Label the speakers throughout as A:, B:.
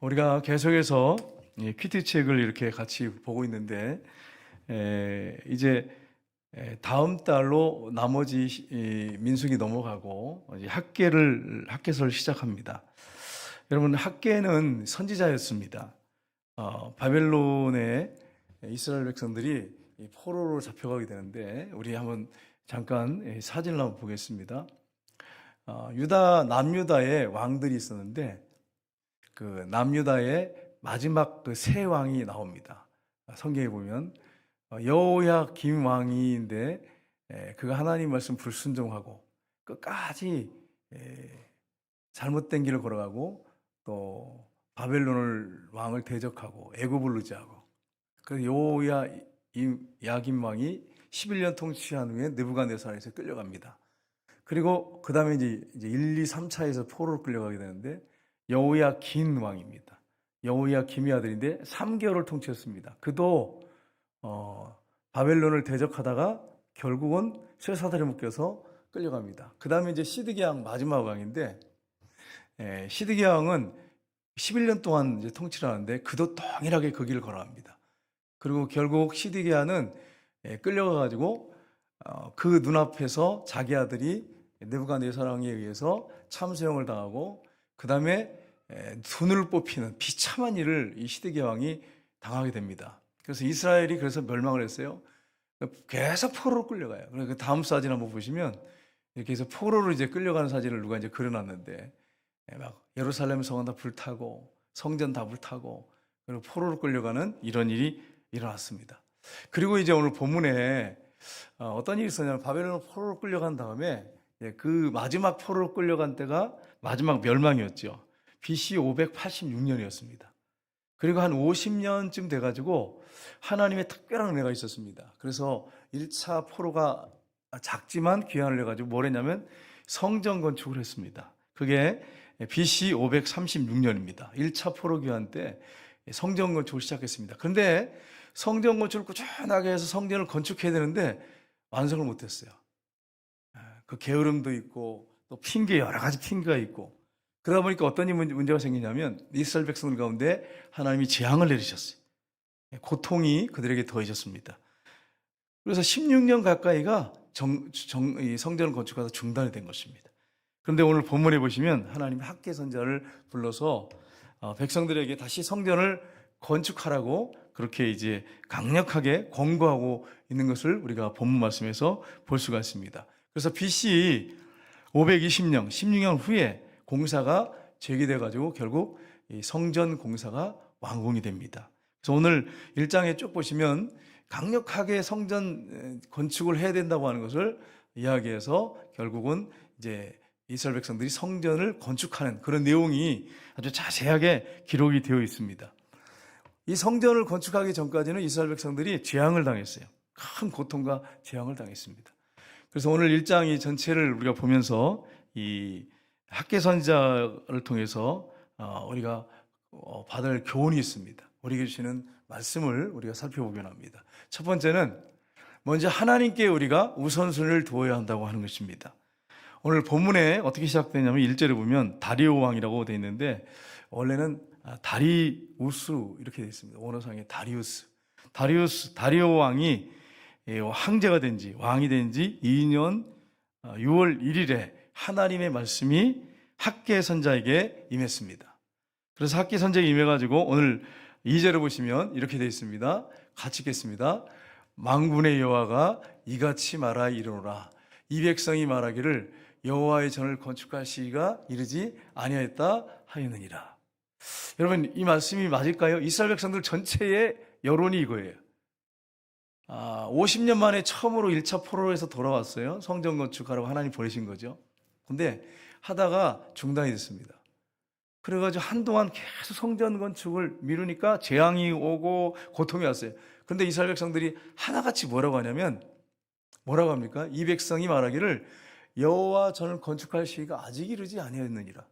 A: 우리가 계속해서 큐티 책을 이렇게 같이 보고 있는데 이제 다음 달로 나머지 민수기 넘어가고 이제 학개서를 시작합니다. 여러분, 학개는 선지자였습니다. 바벨론의 이스라엘 백성들이 포로로 잡혀가게 되는데 우리 한번 잠깐 사진을 한번 보겠습니다. 남유다의 왕들이 있었는데 그 남유다의 마지막 그 세 왕이 나옵니다. 성경에 보면 여호야김 왕인데 그가 하나님 말씀 불순종하고 끝까지 잘못된 길을 걸어가고 또 바벨론을 왕을 대적하고 애굽을 의지하고 그 여호야김 왕이 11년 통치한 후에 느부갓네살에서 끌려갑니다. 그리고 그 다음에 이제 1, 2, 3차에서 포로로 끌려가게 되는데 여호야긴 왕입니다. 여호야김의 아들인데 3개월을 통치했습니다. 그도 바벨론을 대적하다가 결국은 쇠사슬에 묶여서 끌려갑니다. 그 다음에 이제 시드기야 왕 마지막 왕인데 시드기야 왕은 11년 동안 이제 통치를 하는데 그도 동일하게 그 길을 걸어갑니다. 그리고 결국 시드기야는 끌려가가지고 그 눈앞에서 자기 아들이 느부갓네살 왕에 의해서 참수형을 당하고 그 다음에 눈을 뽑히는 비참한 일을 이 시드기야 왕이 당하게 됩니다. 그래서 이스라엘이 그래서 멸망을 했어요. 계속 포로로 끌려가요. 그러니까 다음 사진 한번 보시면 이렇게 해서 포로로 이제 끌려가는 사진을 누가 이제 그려놨는데 막 예루살렘 성은 다 불타고 성전 다 불타고 그리고 포로로 끌려가는 이런 일이 일어났습니다. 그리고 이제 오늘 본문에 어떤 일이 있었냐면 바벨론 포로로 끌려간 다음에 그 마지막 포로로 끌려간 때가 마지막 멸망이었죠. BC 586년이었습니다. 그리고 한 50년쯤 돼가지고 하나님의 특별한 은혜가 있었습니다. 그래서 1차 포로가 작지만 귀환을 해가지고 뭘 했냐면 성전 건축을 했습니다. 그게 BC 536년입니다. 1차 포로 귀환 때 성전 건축을 시작했습니다. 그런데 성전 건축을 꾸준하게 해서 성전을 건축해야 되는데 완성을 못했어요. 그 게으름도 있고 또 여러 가지 핑계가 있고 그러다 보니까 어떤 문제가 생기냐면 이스라엘 백성들 가운데 하나님이 재앙을 내리셨어요. 고통이 그들에게 더해졌습니다. 그래서 16년 가까이가 이 성전을 건축하다 중단이 된 것입니다. 그런데 오늘 본문에 보시면 하나님이 학개 선지자를 불러서 백성들에게 다시 성전을 건축하라고 그렇게 이제 강력하게 권고하고 있는 것을 우리가 본문 말씀에서 볼 수가 있습니다. 그래서 BC 520년, 16년 후에 공사가 재개돼가지고 결국 이 성전 공사가 완공이 됩니다. 그래서 오늘 1장에 쭉 보시면 강력하게 성전 건축을 해야 된다고 하는 것을 이야기해서 결국은 이제 이스라엘 백성들이 성전을 건축하는 그런 내용이 아주 자세하게 기록이 되어 있습니다. 이 성전을 건축하기 전까지는 이스라엘 백성들이 재앙을 당했어요. 큰 고통과 재앙을 당했습니다. 그래서 오늘 1장 이 전체를 우리가 보면서 이 학개 선지자를 통해서 우리가 받을 교훈이 있습니다. 우리에게 주시는 말씀을 우리가 살펴보기로 합니다. 첫 번째는 먼저 하나님께 우리가 우선순위를 두어야 한다고 하는 것입니다. 오늘 본문에 어떻게 시작되냐면 1절에 보면 다리오 왕이라고 되어 있는데 원래는 다리우스 이렇게 되어 있습니다. 원어상에 다리오 왕이 황제가 된 지 왕이 된 지 2년 6월 1일에 하나님의 말씀이 학개 선자에게 임했습니다. 그래서 학개 선자에게 임해가지고 오늘 2절을 보시면 이렇게 되어 있습니다. 같이 읽겠습니다. 만군의 여호와가 이같이 말하 이르노라. 이 백성이 말하기를 여호와의 전을 건축할 시기가 이르지 아니하였다 하였느니라. 여러분, 이 말씀이 맞을까요? 이스라엘 백성들 전체의 여론이 이거예요. 50년 만에 처음으로 1차 포로에서 돌아왔어요. 성전 건축하라고 하나님 보내신 거죠. 근데 하다가 중단이 됐습니다. 그래가지고 한동안 계속 성전 건축을 미루니까 재앙이 오고 고통이 왔어요. 그런데 이스라엘 백성들이 하나같이 뭐라고 하냐면 뭐라고 합니까? 이 백성이 말하기를 여호와 전을 건축할 시기가 아직 이르지 아니하였느니라.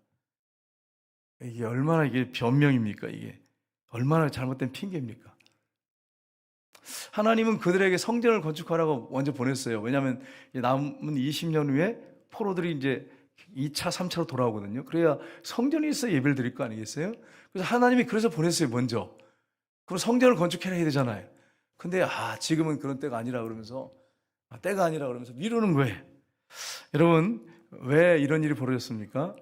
A: 이게 얼마나 이게 변명입니까? 이게 얼마나 잘못된 핑계입니까? 하나님은 그들에게 성전을 건축하라고 먼저 보냈어요. 왜냐하면 남은 20년 후에 포로들이 이제 2차, 3차로 돌아오거든요. 그래야 성전이 있어야 예배를 드릴 거 아니겠어요? 그래서 하나님이 그래서 보냈어요, 먼저. 그럼 성전을 건축해야 되잖아요. 근데 지금은 그런 때가 아니라 그러면서 때가 아니라 그러면서 미루는 거예요. 여러분, 왜 이런 일이 벌어졌습니까?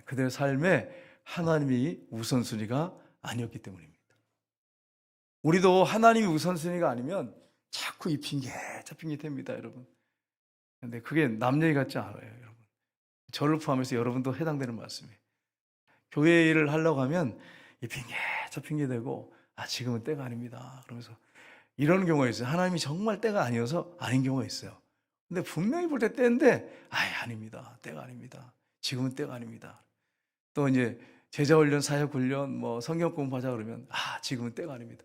A: 그들의 삶에 하나님이 우선순위가 아니었기 때문입니다. 우리도 하나님이 우선순위가 아니면 자꾸 이 핑계, 저 핑계 됩니다, 여러분. 근데 그게 남 얘기 같지 않아요, 여러분. 저를 포함해서 여러분도 해당되는 말씀이에요. 교회 일을 하려고 하면 이 핑계, 저 핑계 대고 지금은 때가 아닙니다. 그러면서 이런 경우가 있어요. 하나님이 정말 때가 아니어서 아닌 경우가 있어요. 근데 분명히 볼 때 때인데 아닙니다. 때가 아닙니다. 지금은 때가 아닙니다. 또 이제 제자훈련, 사역훈련, 뭐 성경 공부하자 그러면 지금은 때가 아닙니다.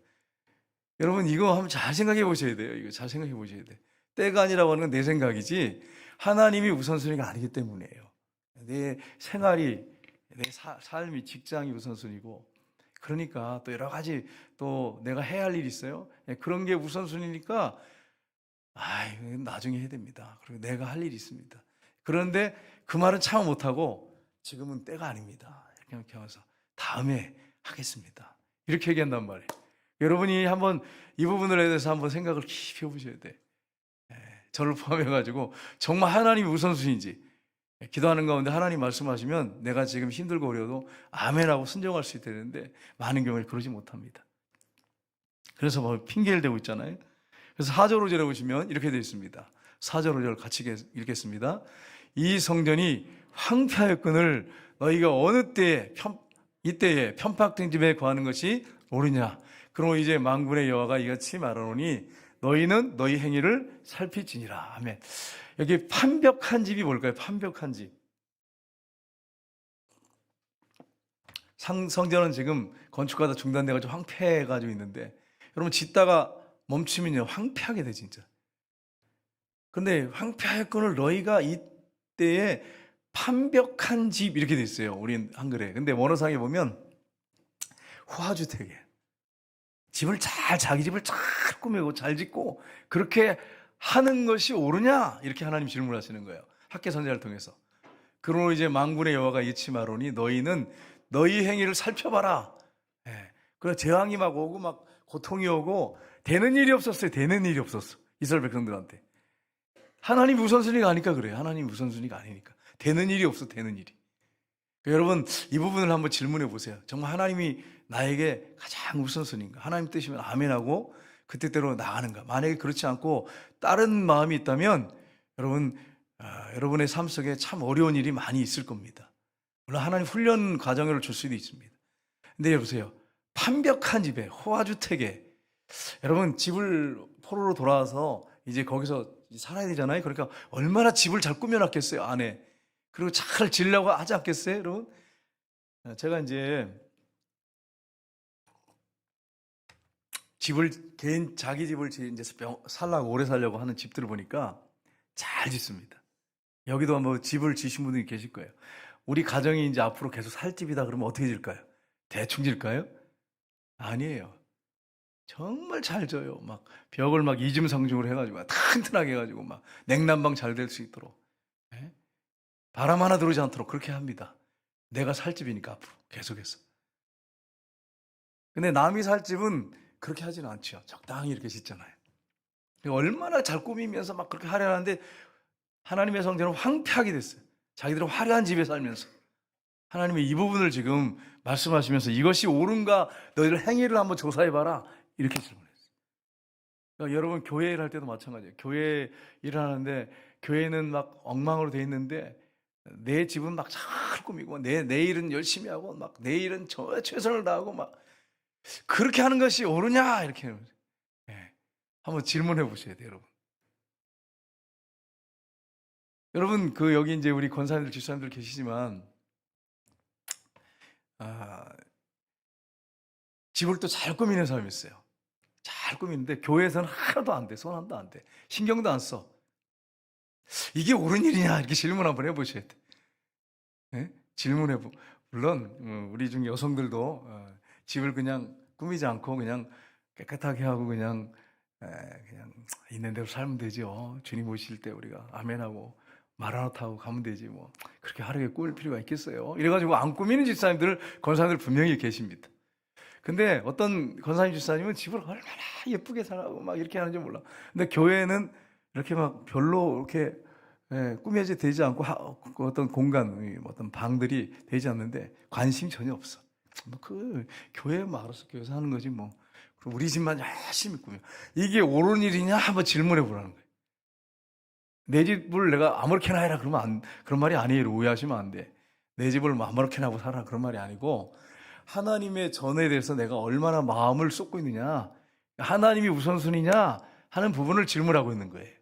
A: 여러분 이거 한번 잘 생각해 보셔야 돼요. 이거 잘 생각해 보셔야 돼. 때가 아니라고 하는 건 내 생각이지 하나님이 우선순위가 아니기 때문이에요. 내 생활이, 내 삶이, 직장이 우선순위고, 그러니까 또 여러 가지 또 내가 해야 할 일이 있어요. 그런 게 우선순위니까 이건 나중에 해야 됩니다. 그리고 내가 할 일이 있습니다. 그런데 그 말은 참 못하고 지금은 때가 아닙니다. 이렇게 하면서 다음에 하겠습니다. 이렇게 얘기한단 말이에요. 여러분이 한번 이 부분에 대해서 한번 생각을 깊이 해보셔야 돼. 저를 포함해가지고 정말 하나님이 우선순위인지, 기도하는 가운데 하나님 말씀하시면 내가 지금 힘들고 어려워도 아멘하고 순종할 수 되는데 많은 경우에 그러지 못합니다. 그래서 뭐 핑계를 대고 있잖아요. 그래서 4절 5절에 보시면 이렇게 되어 있습니다. 4절 5절 같이 읽겠습니다. 이 성전이 황폐하였거늘 너희가 어느 때에 이때에 편박된 집에 거하는 것이 옳으냐. 그러므로 이제 만군의 여호와가 이같이 말하노니 너희는 너희 행위를 살필지니라. 아멘. 여기 판벽한 집이 뭘까요? 판벽한 집. 성전은 지금 건축하다 중단돼가지고 황폐해가지고 있는데, 여러분 짓다가 멈추면요 황폐하게 돼 진짜. 근데 황폐하였거늘 너희가 이때에 판벽한 집 이렇게 돼 있어요. 우리 한글에. 근데 원어상에 보면 호화주택이에요. 집을 자기 집을 잘 꾸미고 잘 짓고 그렇게 하는 것이 옳으냐? 이렇게 하나님 질문하시는 거예요. 학개 선지자를 통해서. 그러므로 이제 만군의 여호와가 이같이 말하노니 너희는 너희 행위를 살펴봐라. 그래서 재앙이 막 오고 막 고통이 오고 되는 일이 없었어요. 되는 일이 없었어. 이스라엘 백성들한테. 하나님 우선순위가 아니까 그래요. 하나님 우선순위가 아니니까. 되는 일이 없어. 되는 일이. 여러분 이 부분을 한번 질문해 보세요. 정말 하나님이 나에게 가장 우선순위인가? 하나님 뜻이면 아멘하고 그 뜻대로 나가는가? 만약에 그렇지 않고 다른 마음이 있다면 여러분 여러분의 삶 속에 참 어려운 일이 많이 있을 겁니다. 물론 하나님 훈련 과정을 줄 수도 있습니다. 근데 여보세요. 판벽한 집에 호화주택에 여러분 집을 포로로 돌아와서 이제 거기서 살아야 되잖아요. 그러니까 얼마나 집을 잘 꾸며놨겠어요 안에. 그리고 잘 지으려고 하지 않겠어요 여러분? 제가 이제 자기 집을 이제 살라고 오래 살려고 하는 집들을 보니까 잘 짓습니다. 여기도 한번 집을 지신 분들이 계실 거예요. 우리 가정이 이제 앞으로 계속 살 집이다 그러면 어떻게 질까요? 대충 질까요? 아니에요. 정말 잘 져요. 막 벽을 막 이중삼중으로 해가지고 튼튼하게 해가지고 막 냉난방 잘 될 수 있도록, 바람 하나 들어오지 않도록 그렇게 합니다. 내가 살 집이니까 앞으로 계속해서. 근데 남이 살 집은 그렇게 하지는 않죠. 적당히 이렇게 짓잖아요. 얼마나 잘 꾸미면서 막 그렇게 하려는데 하나님의 성전은 황폐하게 됐어요. 자기들은 화려한 집에 살면서. 하나님이 이 부분을 지금 말씀하시면서 이것이 옳은가 너희들 행위를 한번 조사해봐라 이렇게 질문했어요. 그러니까 여러분 교회 일할 때도 마찬가지예요. 교회 일을 하는데 교회는 막 엉망으로 돼 있는데 내 집은 막 잘 꾸미고 내 일은 열심히 하고 막 내 일은 최선을 다하고 막 그렇게 하는 것이 옳으냐 이렇게 한번 질문해 보셔야 돼요, 여러분. 여러분 그 여기 이제 우리 권사님들 집사님들 계시지만 집을 또 잘 꾸미는 사람이 있어요. 잘 꾸미는데 교회에서는 하나도 안 돼, 손 한도 안 돼, 신경도 안 써. 이게 옳은 일이냐 이렇게 질문 한번 해보셔야 돼. 물론 우리 중 여성들도 집을 그냥 꾸미지 않고 그냥 깨끗하게 하고 그냥 있는 대로 살면 되죠. 주님 오실 때 우리가 아멘하고 말 하나 타고 가면 되지 뭐 그렇게 하루에 꾸밀 필요가 있겠어요? 이래가지고 안 꾸미는 집사님들, 권사님들 분명히 계십니다. 근데 어떤 권사님 집사님은 집을 얼마나 예쁘게 살아고 막 이렇게 하는지 몰라. 근데 교회는 이렇게 막 별로 이렇게 꾸며져 되지 않고 그 어떤 공간, 어떤 방들이 되지 않는데 관심이 전혀 없어. 뭐 그 교회만 알아서 교회에서 하는 거지 뭐. 그럼 우리 집만 열심히 꾸며. 이게 옳은 일이냐 한번 질문해 보라는 거예요. 내 집을 내가 아무렇게나 해라 그러면 그런 말이 아니에요. 오해하시면 안 돼. 내 집을 뭐 아무렇게나 하고 살아 그런 말이 아니고 하나님의 전에 대해서 내가 얼마나 마음을 쏟고 있느냐, 하나님이 우선순위냐 하는 부분을 질문하고 있는 거예요.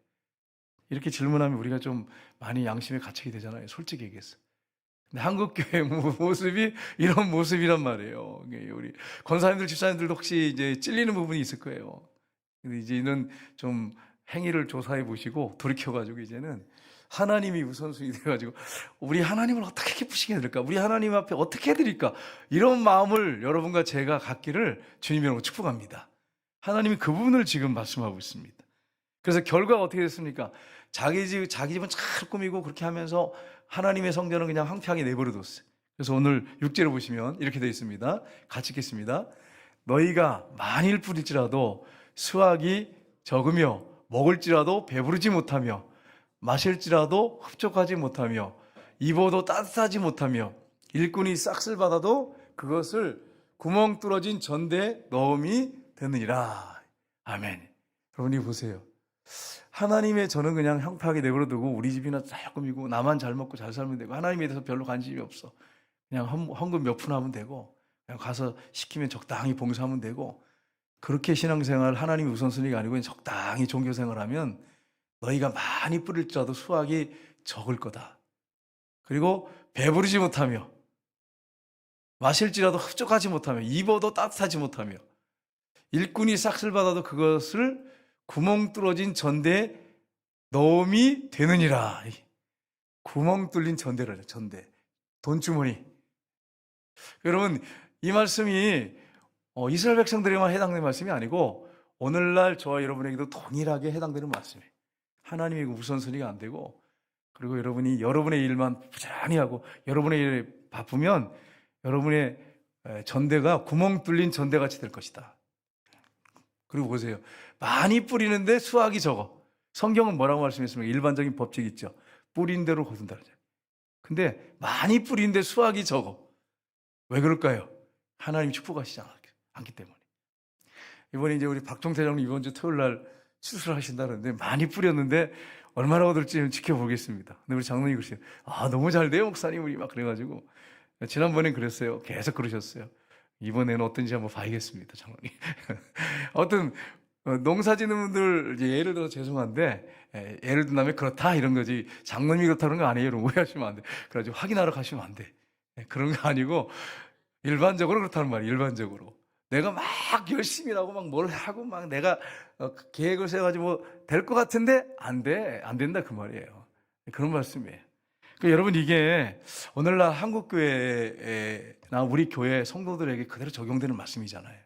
A: 이렇게 질문하면 우리가 좀 많이 양심에 갇히게 되잖아요. 솔직히 얘기해서. 근데 한국 교회 모습이 이런 모습이란 말이에요. 우리 권사님들, 집사님들도 혹시 이제 찔리는 부분이 있을 거예요. 근데 이제는 좀 행위를 조사해 보시고 돌이켜가지고 이제는 하나님이 우선순위 돼가지고 우리 하나님을 어떻게 기쁘시게 해드릴까? 우리 하나님 앞에 어떻게 해드릴까? 이런 마음을 여러분과 제가 갖기를 주님이라고 축복합니다. 하나님이 그 부분을 지금 말씀하고 있습니다. 그래서 결과가 어떻게 됐습니까? 자기 집은 잘 꾸미고 그렇게 하면서 하나님의 성전은 그냥 황폐하게 내버려뒀어요. 그래서 오늘 6절을 보시면 이렇게 되어 있습니다. 같이 읽겠습니다. 너희가 만일 뿌릴지라도 수확이 적으며 먹을지라도 배부르지 못하며 마실지라도 흡족하지 못하며 입어도 따뜻하지 못하며 일꾼이 싹쓸 받아도 그것을 구멍 뚫어진 전대에 넣음이 되느니라. 아멘. 여러분이 보세요. 하나님의 저는 그냥 황폐하게 내버려두고 우리 집이나 잘 꾸미고 나만 잘 먹고 잘 살면 되고 하나님에 대해서 별로 관심이 없어. 그냥 헌금 몇 푼 하면 되고 그냥 가서 시키면 적당히 봉사하면 되고 그렇게 신앙생활 하나님이 우선순위가 아니고 적당히 종교생활하면 너희가 많이 뿌릴지라도 수확이 적을 거다. 그리고 배부르지 못하며 마실지라도 흡족하지 못하며 입어도 따뜻하지 못하며 일꾼이 싹쓸 받아도 그것을 구멍 뚫어진 전대에 넣음이 되느니라. 구멍 뚫린 전대라죠. 전대. 돈주머니. 여러분 이 말씀이 이스라엘 백성들에만 해당되는 말씀이 아니고 오늘날 저와 여러분에게도 동일하게 해당되는 말씀이에요. 하나님의 우선순위가 안 되고 그리고 여러분이 여러분의 일만 부지런히 하고 여러분의 일에 바쁘면 여러분의 전대가 구멍 뚫린 전대같이 될 것이다. 그리고 보세요. 많이 뿌리는데 수확이 적어. 성경은 뭐라고 말씀했습니까? 일반적인 법칙이 있죠. 뿌린 대로 거둔다. 근데 많이 뿌리는데 수확이 적어. 왜 그럴까요? 하나님이 축복하시지 않기 때문에. 이번에 이제 우리 박종태 장님 이번 주 토요일 날 수술하신다는데 많이 뿌렸는데 얼마나 얻을지 지켜보겠습니다. 근데 우리 장로님이 그러세요. 너무 잘 돼요, 목사님. 우리 막 그래가지고. 지난번엔 그랬어요. 계속 그러셨어요. 이번에는 어떤지 한번 봐야겠습니다, 장로님. 아무튼, 농사 짓는 분들, 예를 들어 죄송한데, 예를 든다면 그렇다, 이런 거지. 장로님이 그렇다는 거 아니에요. 오해하시면 안 돼. 그래가지고 확인하러 가시면 안 돼. 그런 거 아니고, 일반적으로 그렇다는 말이에요, 일반적으로. 내가 막 열심히 하고 막 뭘 하고 막 내가 계획을 세워가지고 될 것 같은데 안 돼. 안 된다 그 말이에요. 그런 말씀이에요. 그러니까 여러분 이게 오늘날 한국교회나 우리 교회 성도들에게 그대로 적용되는 말씀이잖아요.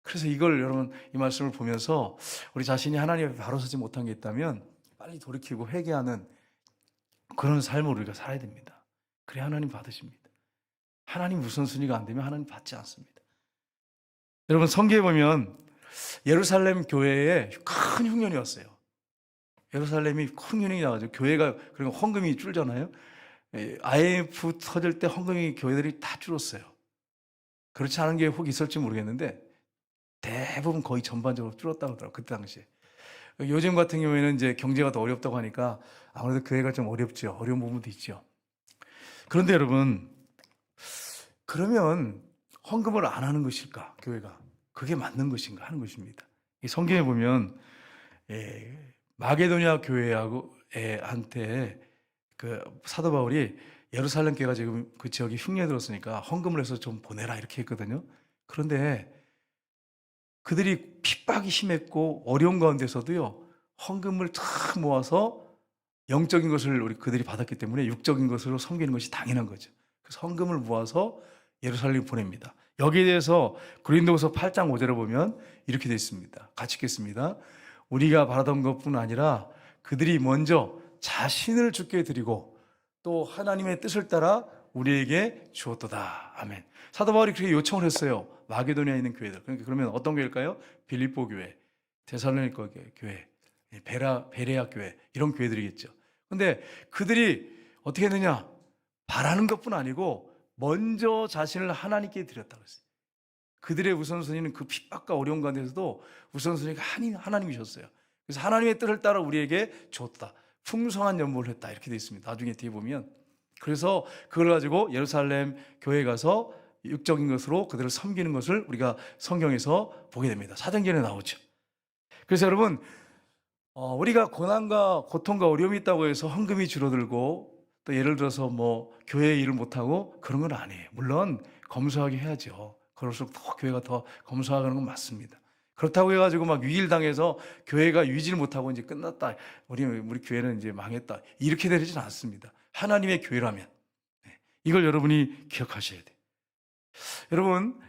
A: 그래서 이걸 여러분 이 말씀을 보면서 우리 자신이 하나님 앞에 바로 서지 못한 게 있다면 빨리 돌이키고 회개하는 그런 삶을 우리가 살아야 됩니다. 그래야 하나님 받으십니다. 하나님 우선순위가 안 되면 하나님 받지 않습니다. 여러분 성경에 보면 예루살렘 교회에 큰 흉년이 왔어요. 예루살렘이 큰 흉년이 나가지고 교회가 그리고 헌금이 줄잖아요. IMF 터질 때 헌금이 교회들이 다 줄었어요. 그렇지 않은 게 혹 있을지 모르겠는데 대부분 거의 전반적으로 줄었다고 하더라고요. 그때 당시에. 요즘 같은 경우에는 이제 경제가 더 어렵다고 하니까 아무래도 교회가 좀 어렵죠. 어려운 부분도 있죠. 그런데 여러분 그러면 헌금을 안 하는 것일까? 교회가. 그게 맞는 것인가 하는 것입니다. 성경에 보면 마게도냐 교회한테 그 사도 바울이 예루살렘 교회가 지금 그 지역이 흉년이 들었으니까 헌금을 해서 좀 보내라 이렇게 했거든요. 그런데 그들이 핍박이 심했고 어려운 가운데서도요 헌금을 탁 모아서 영적인 것을 그들이 받았기 때문에 육적인 것으로 섬기는 것이 당연한 거죠. 그래서 헌금을 모아서 예루살렘 보냅니다. 여기에 대해서 고린도후서 8장 5절을 보면 이렇게 되어 있습니다. 같이 읽겠습니다. 우리가 바라던 것뿐 아니라 그들이 먼저 자신을 주께 드리고 또 하나님의 뜻을 따라 우리에게 주었도다. 아멘. 사도 바울이 그렇게 요청을 했어요. 마게도니아에 있는 교회들. 그러니까 그러면 어떤 교회일까요? 빌립보 교회, 데살로니가 교회, 베레아 교회, 이런 교회들이겠죠. 근데 그들이 어떻게 했느냐? 바라는 것뿐 아니고 먼저 자신을 하나님께 드렸다고 했어요. 그들의 우선순위는 그 핍박과 어려운 가운데서도 우선순위가 하나님이셨어요. 그래서 하나님의 뜻을 따라 우리에게 줬다. 풍성한 연보를 했다. 이렇게 되어 있습니다. 나중에 뒤에 보면. 그래서 그걸 가지고 예루살렘 교회에 가서 육적인 것으로 그들을 섬기는 것을 우리가 성경에서 보게 됩니다. 사도행전에 나오죠. 그래서 여러분, 우리가 고난과 고통과 어려움이 있다고 해서 헌금이 줄어들고 또 예를 들어서 뭐 교회에 일을 못하고 그런 건 아니에요. 물론 검소하게 해야죠. 그럴수록 더 교회가 더 검소하는 건 맞습니다. 그렇다고 해가지고 막 유일당해서 교회가 유지를 못하고 이제 끝났다. 우리 교회는 이제 망했다. 이렇게 되지는 않습니다. 하나님의 교회라면. 이걸 여러분이 기억하셔야 돼요. 여러분,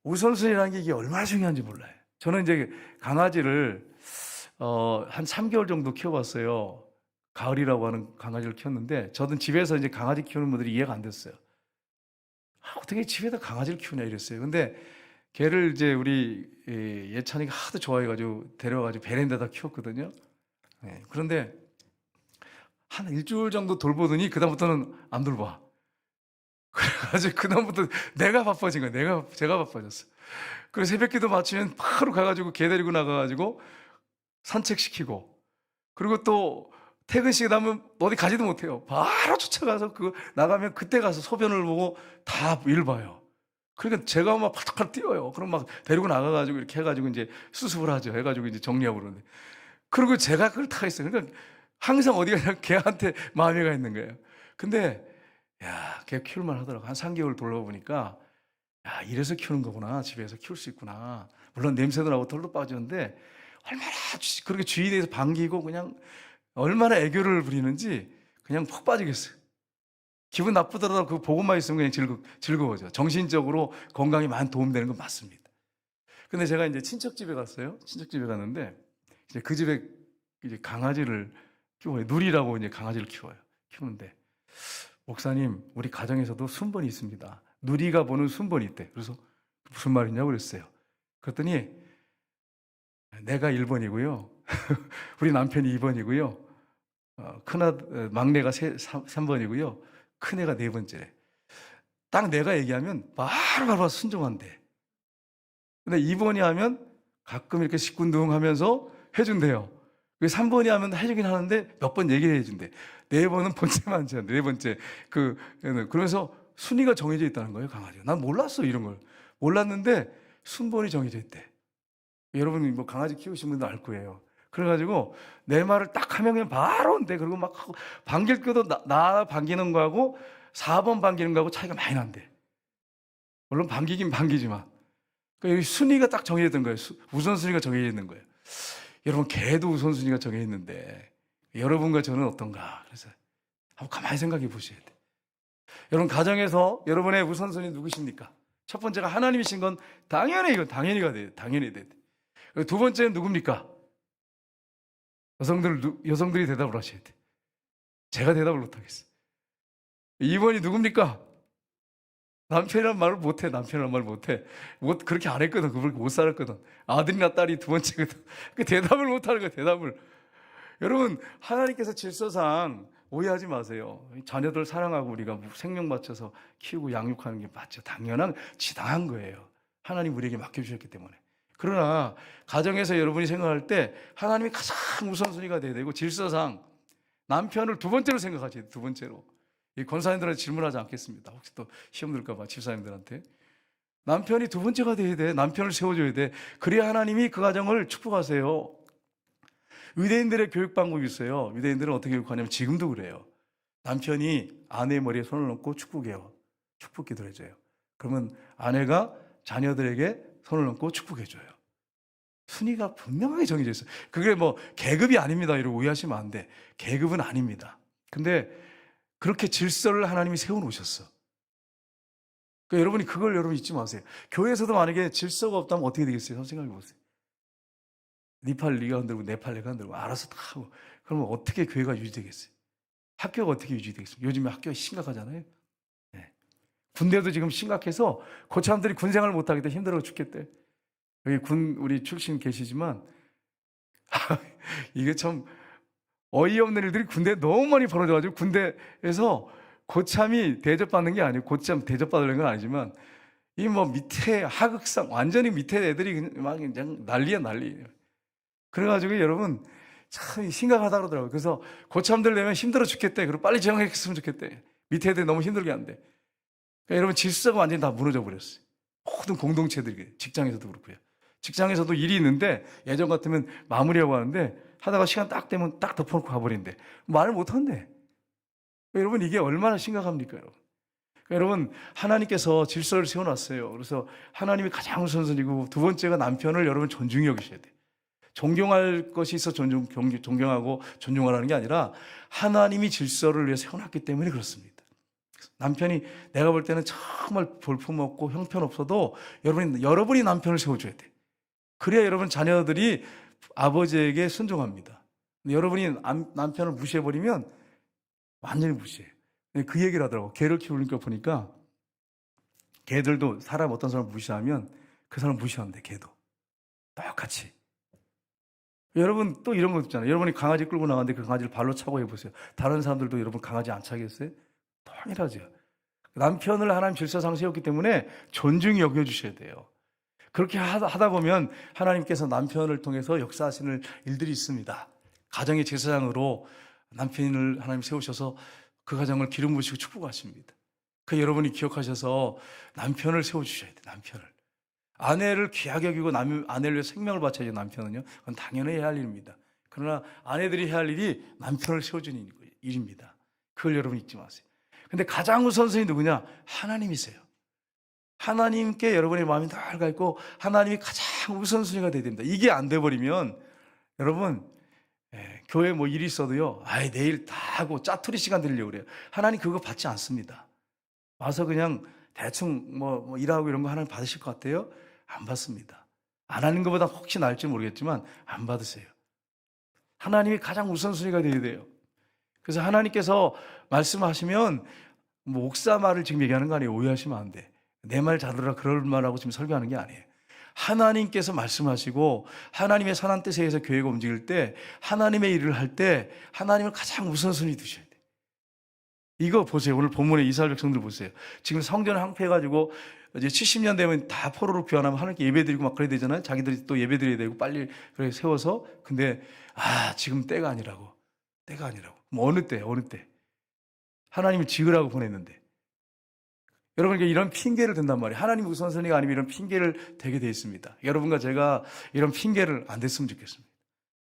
A: 우선순위라는 게 이게 얼마나 중요한지 몰라요. 저는 이제 강아지를 한 3개월 정도 키워봤어요. 가을이라고 하는 강아지를 키웠는데, 저는 집에서 이제 강아지 키우는 분들이 이해가 안 됐어요. 어떻게 집에다 강아지를 키우냐 이랬어요. 근데 걔를 이제 우리 예찬이가 하도 좋아해가지고 데려와가지고 베란다에다 키웠거든요. 그런데 한 일주일 정도 돌보더니 그다음부터는 안 돌봐. 그래가지고 그다음부터 내가 바빠진 거야. 제가 바빠졌어. 그래서 새벽기도 마치면 바로 가가지고 개 데리고 나가가지고 산책시키고, 그리고 또 퇴근 시간 나면 어디 가지도 못해요. 바로 쫓아가서 나가면 그때 가서 소변을 보고 다 일 봐요. 그러니까 제가 막 팔떡팔떡 뛰어요. 그럼 막 데리고 나가가지고 이렇게 해가지고 이제 수습을 하죠. 해가지고 이제 정리하고 그러는데. 그리고 제가 그걸 다 했어요. 그러니까 항상 어디 가냐 걔한테 마음이 가 있는 거예요. 근데 야, 걔 키울만 하더라고. 한 3개월 돌아보니까 야, 이래서 키우는 거구나. 집에서 키울 수 있구나. 물론 냄새도 나고 털도 빠졌는데 얼마나 그렇게 주위에 대해서 반기고 그냥 얼마나 애교를 부리는지 그냥 푹 빠지겠어요. 기분 나쁘더라도 그 보고만 있으면 그냥 즐거워져. 정신적으로 건강에 많이 도움되는 건 맞습니다. 근데 제가 이제 친척집에 갔어요. 친척집에 갔는데 이제 그 집에 이제 강아지를 키워요. 누리라고 이제 강아지를 키우는데 목사님, 우리 가정에서도 순번이 있습니다. 누리가 보는 순번이 있대. 그래서 무슨 말이냐고 그랬어요. 그랬더니 내가 1번이고요. 우리 남편이 2번이고요. 막내가 3번이고요. 큰애가 4번째래. 딱 내가 얘기하면 바로 순종한대. 근데 2번이 하면 가끔 이렇게 시큰둥 하면서 해준대요. 3번이 하면 해주긴 하는데 몇 번 얘기를 해준대. 4번은 번째만 하지 않대. 4번째. 그러면서 순위가 정해져 있다는 거예요, 강아지가. 난 몰랐어, 이런 걸. 몰랐는데 순번이 정해져 있대. 여러분 뭐 강아지 키우신 분도 알 거예요. 그래가지고 내 말을 딱 하면 그냥 바로 온대. 그리고 막 반길 때도 나 반기는 거하고 4번 반기는 거하고 차이가 많이 난대. 물론 반기긴 반기지만. 그러니까 여기 순위가 딱 정해져 있는 거예요. 우선순위가 정해져 있는 거예요. 여러분 개도 우선순위가 정해져 있는데 여러분과 저는 어떤가. 그래서 한번 가만히 생각해 보셔야 돼요. 여러분 가정에서 여러분의 우선순위 누구십니까? 첫 번째가 하나님이신 건 당연히 이건 당연히가 돼요. 당연히 돼요. 두 번째는 누굽니까? 여성들이 대답을 하셔야 돼. 제가 대답을 못하겠어요. 2번이 누굽니까? 남편이란 말을 못해. 그렇게 안 했거든. 그렇게 못 살았거든. 아들이나 딸이 두 번째거든. 그 대답을 못하는 거야, 대답을. 여러분, 하나님께서 질서상 오해하지 마세요. 자녀들 사랑하고 우리가 생명 바쳐서 키우고 양육하는 게 맞죠. 지당한 거예요. 하나님 우리에게 맡겨주셨기 때문에. 그러나 가정에서 여러분이 생각할 때 하나님이 가장 우선순위가 돼야 되고 질서상 남편을 두 번째로 생각하셔야 돼요. 두 번째로. 이 권사님들한테 질문하지 않겠습니다. 혹시 또 시험 들까 봐 집사님들한테. 남편이 두 번째가 돼야 돼. 남편을 세워줘야 돼. 그래야 하나님이 그 가정을 축복하세요. 유대인들의 교육 방법이 있어요. 유대인들은 어떻게 교육하냐면 지금도 그래요. 남편이 아내의 머리에 손을 얹고 축복해요. 축복 기도를 해줘요. 그러면 아내가 자녀들에게 손을 얹고 축복해줘요. 순위가 분명하게 정해져 있어요. 그게 뭐 계급이 아닙니다. 이러고 오해하시면 안 돼. 계급은 아닙니다. 근데 그렇게 질서를 하나님이 세워놓으셨어. 그러니까 여러분이 그걸 잊지 마세요. 교회에서도 만약에 질서가 없다면 어떻게 되겠어요? 한번 생각해 보세요. 네 팔 네가 흔들고 내 팔 내가 흔들고 알아서 다 하고 그러면 어떻게 교회가 유지되겠어요? 학교가 어떻게 유지되겠습니까? 요즘에 학교가 심각하잖아요. 네. 군대도 지금 심각해서 고참들이 군 생활 못하겠다 힘들어 죽겠대. 여기 군 우리 출신 계시지만 이게 참 어이없는 일들이 군대에 너무 많이 벌어져가지고 군대에서 고참이 대접받는 게 아니고 고참 대접받으려는 건 아니지만 이 뭐 밑에 하극상 완전히 밑에 애들이 막 그냥 난리야 난리. 그래가지고 여러분 참 심각하다 그러더라고요. 그래서 고참들 내면 힘들어 죽겠대. 그리고 빨리 정했으면 좋겠대. 밑에 애들이 너무 힘들게 한대. 그러니까 여러분 질서가 완전히 다 무너져 버렸어요. 모든 공동체들이 직장에서도 그렇고요. 직장에서도 일이 있는데 예전 같으면 마무리하고 하는데 하다가 시간 딱 되면 딱 덮어놓고 가버린대. 말을 못한대. 여러분 이게 얼마나 심각합니까 여러분. 여러분 하나님께서 질서를 세워놨어요. 그래서 하나님이 가장 우선순위고 두 번째가 남편을 여러분 존중히 여기셔야 돼요. 존경할 것이 있어 존경하고 존중하라는 게 아니라 하나님이 질서를 위해 세워놨기 때문에 그렇습니다. 남편이 내가 볼 때는 정말 볼품없고 형편없어도 여러분이 남편을 세워줘야 돼. 그래야 여러분 자녀들이 아버지에게 순종합니다. 근데 여러분이 남편을 무시해버리면 완전히 무시해요. 그 얘기를 하더라고. 개를 키우니까 보니까 개들도 어떤 사람을 무시하면 그 사람 무시한대. 개도 똑같이. 여러분 또 이런 거 있잖아요. 여러분이 강아지 끌고 나갔는데 그 강아지를 발로 차고 해보세요. 다른 사람들도 여러분 강아지 안 차겠어요? 당연하죠. 남편을 하나님 질서상 세웠기 때문에 존중히 여겨주셔야 돼요. 그렇게 하다 보면 하나님께서 남편을 통해서 역사하시는 일들이 있습니다. 가정의 제사장으로 남편을 하나님 세우셔서 그 가정을 기름 부으시고 축복하십니다. 그 여러분이 기억하셔서 남편을 세워주셔야 돼요. 남편을. 아내를 귀하게 여기고 아내를 위해 생명을 바쳐야죠. 남편은요. 그건 당연히 해야 할 일입니다. 그러나 아내들이 해야 할 일이 남편을 세워주는 일입니다. 그걸 여러분 잊지 마세요. 근데 가장 우선순위 누구냐? 하나님이세요. 하나님께 여러분의 마음이 늘 가 있고 하나님이 가장 우선순위가 돼야 됩니다. 이게 안 돼버리면 여러분 교회 뭐 일이 있어도요. 내일 다 하고 짜투리 시간 드리려고 그래요. 하나님 그거 받지 않습니다. 와서 그냥 대충 뭐 일하고 이런 거 하나님 받으실 것 같아요? 안 받습니다. 안 하는 것보다 혹시 나을지 모르겠지만 안 받으세요. 하나님이 가장 우선순위가 돼야 돼요. 그래서 하나님께서 말씀하시면 뭐 옥사 말을 지금 얘기하는 거 아니에요. 오해하시면 안 돼. 내 말 잘 들으라 그럴 말하고 지금 설교하는 게 아니에요. 하나님께서 말씀하시고 하나님의 선한 뜻에 의해서 교회가 움직일 때 하나님의 일을 할 때 하나님을 가장 우선순위 두셔야 돼요. 이거 보세요. 오늘 본문의 이스라엘 백성들 보세요. 지금 성전 황폐해가지고 이제 70년 되면 다 포로로 귀환하면 하나님께 예배드리고 막 그래야 되잖아요. 자기들이 또 예배드려야 되고 빨리 그렇게 세워서. 근데 지금 때가 아니라고. 뭐 어느 때? 하나님이 지으라고 보냈는데. 여러분에게 이런 핑계를 댄단 말이에요. 하나님 우선순위가 아니면 이런 핑계를 대게 돼 있습니다. 여러분과 제가 이런 핑계를 안 댔으면 좋겠습니다.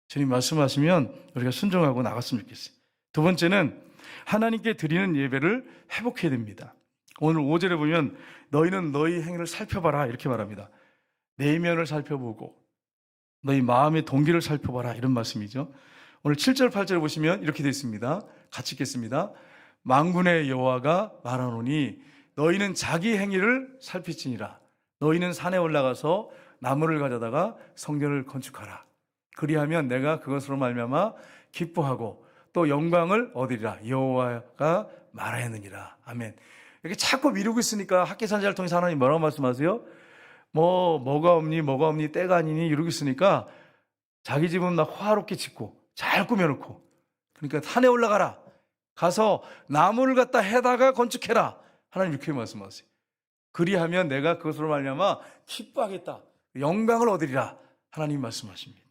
A: 주님 말씀하시면 우리가 순종하고 나갔으면 좋겠어요. 두 번째는 하나님께 드리는 예배를 회복해야 됩니다. 오늘 5절에 보면 너희는 너희 행위를 살펴봐라 이렇게 말합니다. 내면을 살펴보고 너희 마음의 동기를 살펴봐라 이런 말씀이죠. 오늘 7절 8절 보시면 이렇게 되어 있습니다. 같이 읽겠습니다. 만군의 여호와가 말하노니 너희는 자기 행위를 살피지니라. 너희는 산에 올라가서 나무를 가져다가 성전을 건축하라. 그리하면 내가 그것으로 말미암아 기뻐하고 또 영광을 얻으리라. 여호와가 말하였느니라. 아멘. 이렇게 자꾸 미루고 있으니까 학계선지자를 통해서 하나님 뭐라고 말씀하세요? 뭐가 없니 때가 아니니 이러고 있으니까 자기 집은 나 화롭게 짓고 잘 꾸며놓고 그러니까 산에 올라가라. 가서 나무를 갖다 해다가 건축해라. 하나님 이렇게 말씀하세요. 그리하면 내가 그것으로 말미암아 기뻐하겠다. 영광을 얻으리라. 하나님 말씀하십니다.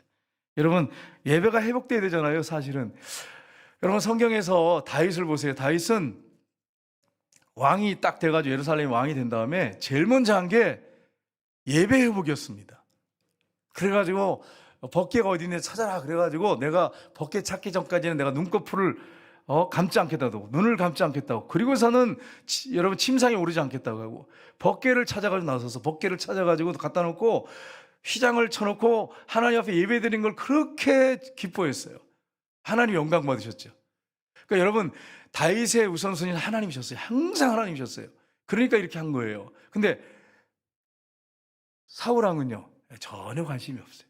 A: 여러분 예배가 회복돼야 되잖아요. 사실은 여러분 성경에서 다윗을 보세요. 다윗은 왕이 딱 돼가지고 예루살렘 왕이 된 다음에 제일 먼저 한 게 예배 회복이었습니다. 그래가지고 법궤가 어디 있는지 찾아라. 그래가지고 내가 법궤 찾기 전까지는 내가 눈꺼풀을 감지 않겠다고, 눈을 감지 않겠다고, 그리고서는 여러분 침상에 오르지 않겠다고 하고 법궤를 찾아가지고 나서서 법궤를 찾아가지고 갖다 놓고 휘장을 쳐놓고 하나님 앞에 예배드린 걸 그렇게 기뻐했어요. 하나님 영광 받으셨죠. 그러니까 여러분 다윗의 우선순위는 하나님이셨어요. 항상 하나님이셨어요. 그러니까 이렇게 한 거예요. 근데 사울왕은요 전혀 관심이 없어요.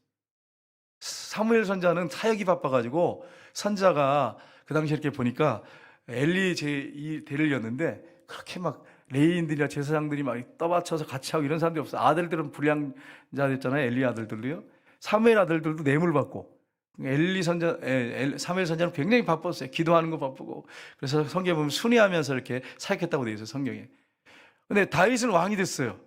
A: 사무엘 선자는 사역이 바빠가지고 선자가 그 당시에 이렇게 보니까 엘리 이 대를 였는데 그렇게 막 레위인들이나 제사장들이 막 떠받쳐서 같이 하고 이런 사람들이 없어. 아들들은 불량자 됐잖아요. 엘리 아들들도요. 사무엘 아들들도 뇌물 받고. 사무엘 선자는 굉장히 바빴어요. 기도하는 거 바쁘고. 그래서 성경에 보면 순위하면서 이렇게 사역했다고 되어 있어요. 성경에. 근데 다윗은 왕이 됐어요.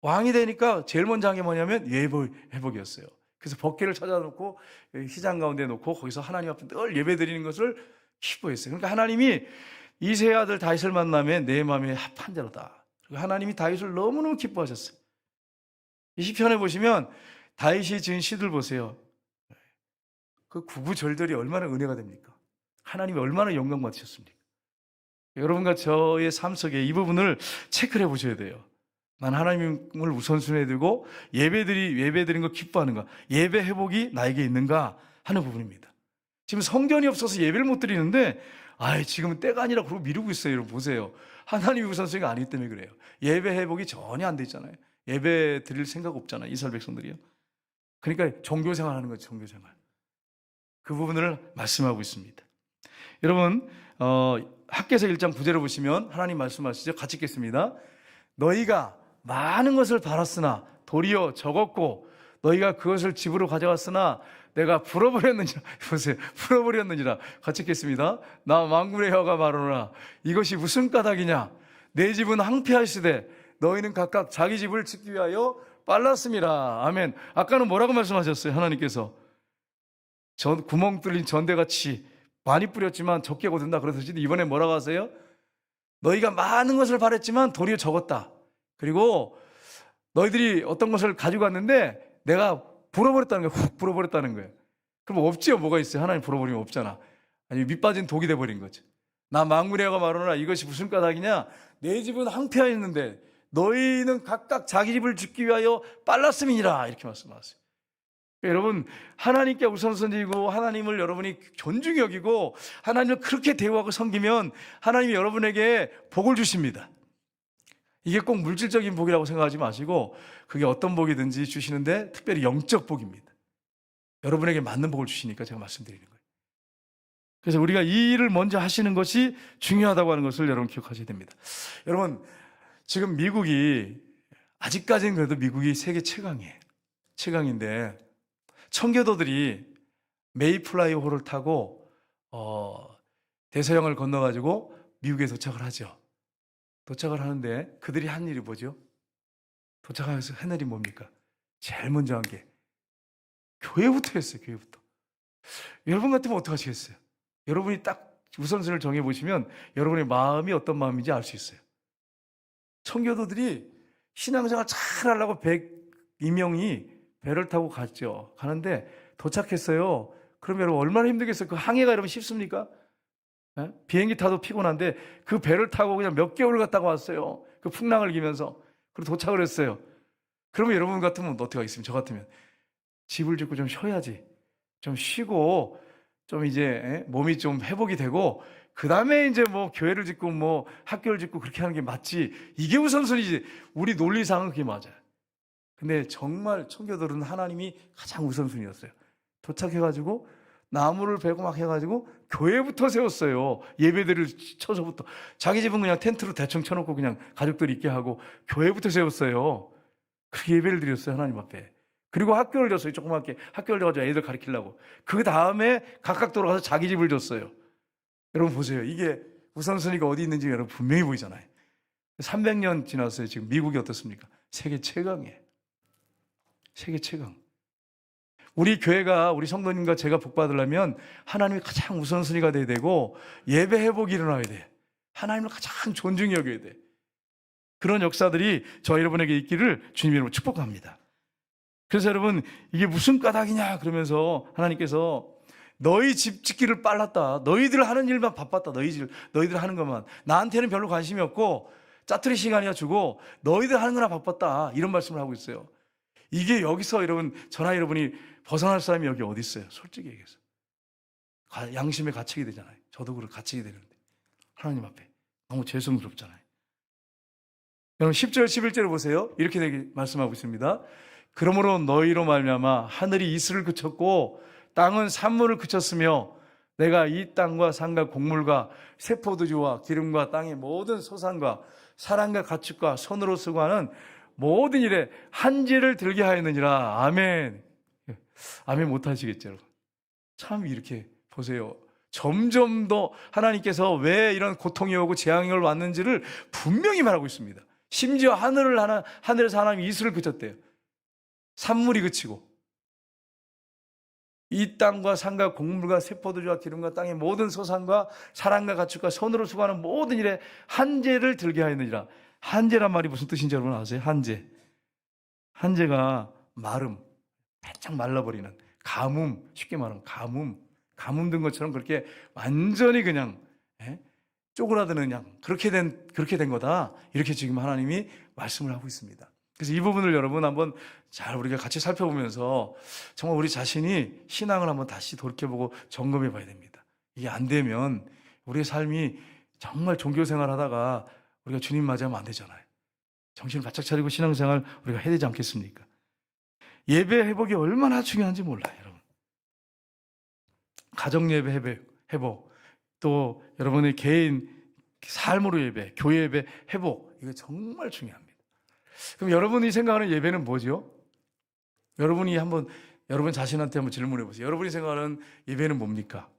A: 왕이 되니까 제일 먼저 한 게 뭐냐면 회복이었어요. 그래서 법궤를 찾아놓고 휘장 가운데 놓고 거기서 하나님 앞에 늘 예배드리는 것을 기뻐했어요. 그러니까 하나님이 이새의 아들 다윗을 만나면 내 마음에 합한 자로다. 그리고 하나님이 다윗을 너무너무 기뻐하셨어요. 이 시편에 보시면 다윗이 지은 시들 보세요. 그 구구절절이 얼마나 은혜가 됩니까? 하나님이 얼마나 영광 받으셨습니까? 여러분과 저의 삶 속에 이 부분을 체크를 해보셔야 돼요. 난 하나님을 우선순위에 두고 예배드린 거 기뻐하는가, 예배 회복이 나에게 있는가 하는 부분입니다. 지금 성전이 없어서 예배를 못 드리는데 지금은 때가 아니라 그러고 미루고 있어요. 여러분 보세요. 하나님이 우선순위가 아니기 때문에 그래요. 예배 회복이 전혀 안 돼 있잖아요. 예배 드릴 생각 없잖아요. 이스라엘 백성들이요. 그러니까 종교생활 하는 거죠. 종교생활. 그 부분을 말씀하고 있습니다. 여러분 학개서 1장 9절을 보시면 하나님 말씀하시죠. 같이 읽겠습니다. 너희가 많은 것을 바랐으나 도리어 적었고 너희가 그것을 집으로 가져왔으나 내가 풀어버렸느니라. 보세요. 풀어버렸느니라. 같이 읽겠습니다. 나 만군의 여호와가 말하노라. 이것이 무슨 까닭이냐. 내 집은 황폐하시되 너희는 각각 자기 집을 짓기 위하여 빨랐음이라. 아멘. 아까는 뭐라고 말씀하셨어요? 하나님께서 구멍 뚫린 전대같이 많이 뿌렸지만 적게 거둔다 그러듯이 이번에 뭐라고 하세요? 너희가 많은 것을 바랬지만 도리어 적었다. 그리고 너희들이 어떤 것을 가지고 왔는데 내가 불어버렸다는 거예요. 훅 불어버렸다는 거예요. 그럼 없지요. 뭐가 있어요? 하나님 불어버리면 없잖아. 아니 밑빠진 독이 돼버린 거죠. 나 만군의 여호와가 말하노라. 이것이 무슨 까닭이냐. 내 집은 황폐하였는데 너희는 각각 자기 집을 짓기 위하여 빨랐음이니라. 이렇게 말씀하세요. 여러분 하나님께 우선순위이고 하나님을 여러분이 존중히 여기고 하나님을 그렇게 대우하고 섬기면 하나님이 여러분에게 복을 주십니다. 이게 꼭 물질적인 복이라고 생각하지 마시고 그게 어떤 복이든지 주시는데 특별히 영적 복입니다. 여러분에게 맞는 복을 주시니까 제가 말씀드리는 거예요. 그래서 우리가 이 일을 먼저 하시는 것이 중요하다고 하는 것을 여러분 기억하셔야 됩니다. 여러분 지금 미국이 아직까지는 그래도 미국이 세계 최강이에요. 최강인데 청교도들이 메이플라이호를 타고 대서양을 건너가지고 미국에 도착을 하죠. 도착을 하는데 그들이 한 일이 뭐죠? 도착하면서 한 일이 뭡니까? 제일 먼저 한 게 교회부터 했어요. 교회부터. 여러분 같으면 어떻게 하시겠어요? 여러분이 딱 우선순위를 정해보시면 여러분의 마음이 어떤 마음인지 알 수 있어요. 청교도들이 신앙생활 잘 하려고 102명이 배를 타고 갔죠. 가는데 도착했어요. 그럼 여러분 얼마나 힘들겠어요? 그 항해가 여러분 쉽습니까? 비행기 타도 피곤한데 그 배를 타고 그냥 몇 개월 갔다가 왔어요. 그 풍랑을 이기면서. 그리고 도착을 했어요. 그러면 여러분 같으면 어떻게 하겠습니까? 저 같으면 집을 짓고 좀 쉬어야지. 좀 쉬고 좀 이제 몸이 좀 회복이 되고 그 다음에 이제 뭐 교회를 짓고 뭐 학교를 짓고 그렇게 하는 게 맞지. 이게 우선순위지. 우리 논리상은 그게 맞아요. 근데 정말 청교도들은 하나님이 가장 우선순위였어요. 도착해가지고 나무를 베고 막 해가지고 교회부터 세웠어요. 예배들을 쳐서부터. 자기 집은 그냥 텐트로 대충 쳐놓고 그냥 가족들이 있게 하고 교회부터 세웠어요. 그렇게 예배를 드렸어요. 하나님 앞에. 그리고 학교를 줬어요. 조그맣게 학교를 줘가지고 애들 가르치려고. 그 다음에 각각 돌아가서 자기 집을 줬어요. 여러분 보세요. 이게 우선순위가 어디 있는지 여러분 분명히 보이잖아요. 300년 지났어요. 지금 미국이 어떻습니까? 세계 최강이에요. 세계 최강. 우리 교회가 우리 성도님과 제가 복받으려면 하나님이 가장 우선순위가 돼야 되고 예배 회복이 일어나야 돼. 하나님을 가장 존중히 여겨야 돼. 그런 역사들이 저 여러분에게 있기를 주님 이름으로 축복합니다. 그래서 여러분 이게 무슨 까닭이냐 그러면서 하나님께서 너희 집 짓기를 빨랐다. 너희들 하는 일만 바빴다. 너희들 하는 것만. 나한테는 별로 관심이 없고 짜투리 시간이야 주고 너희들 하는 거나 바빴다. 이런 말씀을 하고 있어요. 이게 여기서 여러분 저나 여러분이 벗어날 사람이 여기 어디 있어요? 솔직히 얘기해서 양심에 갇히게 되잖아요. 저도 그렇게 갇히게 되는데 하나님 앞에 너무 죄송스럽잖아요. 여러분 10절 11절을 보세요. 이렇게 말씀하고 있습니다. 그러므로 너희로 말미암아 하늘이 이슬을 그쳤고 땅은 산물을 그쳤으며 내가 이 땅과 산과 곡물과 세포도주와 기름과 땅의 모든 소산과 사랑과 가축과 손으로 수고하는 모든 일에 한재를 들게 하였느니라. 아멘. 아멘 못하시겠죠, 여러분? 참 이렇게 보세요. 점점 더 하나님께서 왜 이런 고통이 오고 재앙이 왔는지를 분명히 말하고 있습니다. 심지어 하늘에서 하나님이 이슬을 그쳤대요. 산물이 그치고 이 땅과 산과 곡물과 세포도주와 기름과 땅의 모든 소산과 사랑과 가축과 손으로 수고하는 모든 일에 한재를 들게 하였느니라. 한재란 말이 무슨 뜻인지 여러분 아세요? 한재가 마름, 바짝 말라버리는 가뭄, 쉽게 말하면 가뭄 든 것처럼 그렇게 완전히 그냥 쪼그라드는 그냥 그렇게 된 거다. 이렇게 지금 하나님이 말씀을 하고 있습니다. 그래서 이 부분을 여러분 한번 잘 우리가 같이 살펴보면서 정말 우리 자신이 신앙을 한번 다시 돌이켜보고 점검해 봐야 됩니다. 이게 안 되면 우리의 삶이 정말 종교생활 하다가 우리가 주님 맞이하면 안 되잖아요. 정신을 바짝 차리고 신앙생활 우리가 해야 되지 않겠습니까? 예배 회복이 얼마나 중요한지 몰라요, 여러분. 가정 예배 회복, 또 여러분의 개인 삶으로 예배, 교회 예배 회복, 이거 정말 중요합니다. 그럼 여러분이 생각하는 예배는 뭐죠? 여러분 자신한테 한번 질문해 보세요. 여러분이 생각하는 예배는 뭡니까?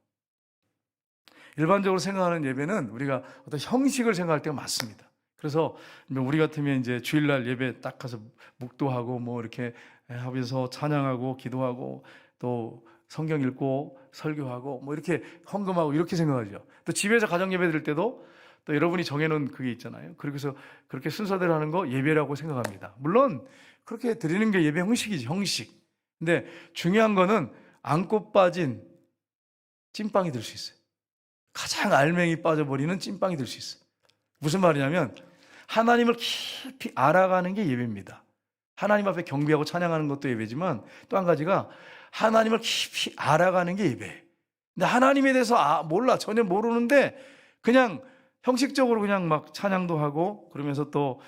A: 일반적으로 생각하는 예배는 우리가 어떤 형식을 생각할 때가 많습니다. 그래서 우리 같으면 이제 주일날 예배 딱 가서 묵도하고 뭐 이렇게 하면서 찬양하고 기도하고 또 성경 읽고 설교하고 뭐 이렇게 헌금하고 이렇게 생각하죠. 또 집에서 가정 예배 드릴 때도 또 여러분이 정해놓은 그게 있잖아요. 그래서 그렇게 순서대로 하는 거 예배라고 생각합니다. 물론 그렇게 드리는 게 예배 형식이지, 형식. 근데 중요한 거는 안고 빠진 찐빵이 될 수 있어요. 가장 알맹이 빠져버리는 찐빵이 될 수 있어요. 무슨 말이냐면 하나님을 깊이 알아가는 게 예배입니다. 하나님 앞에 경배하고 찬양하는 것도 예배지만 또 한 가지가 하나님을 깊이 알아가는 게 예배예요. 근데 하나님에 대해서 몰라, 전혀 모르는데 그냥 형식적으로 그냥 막 찬양도 하고 그러면서 또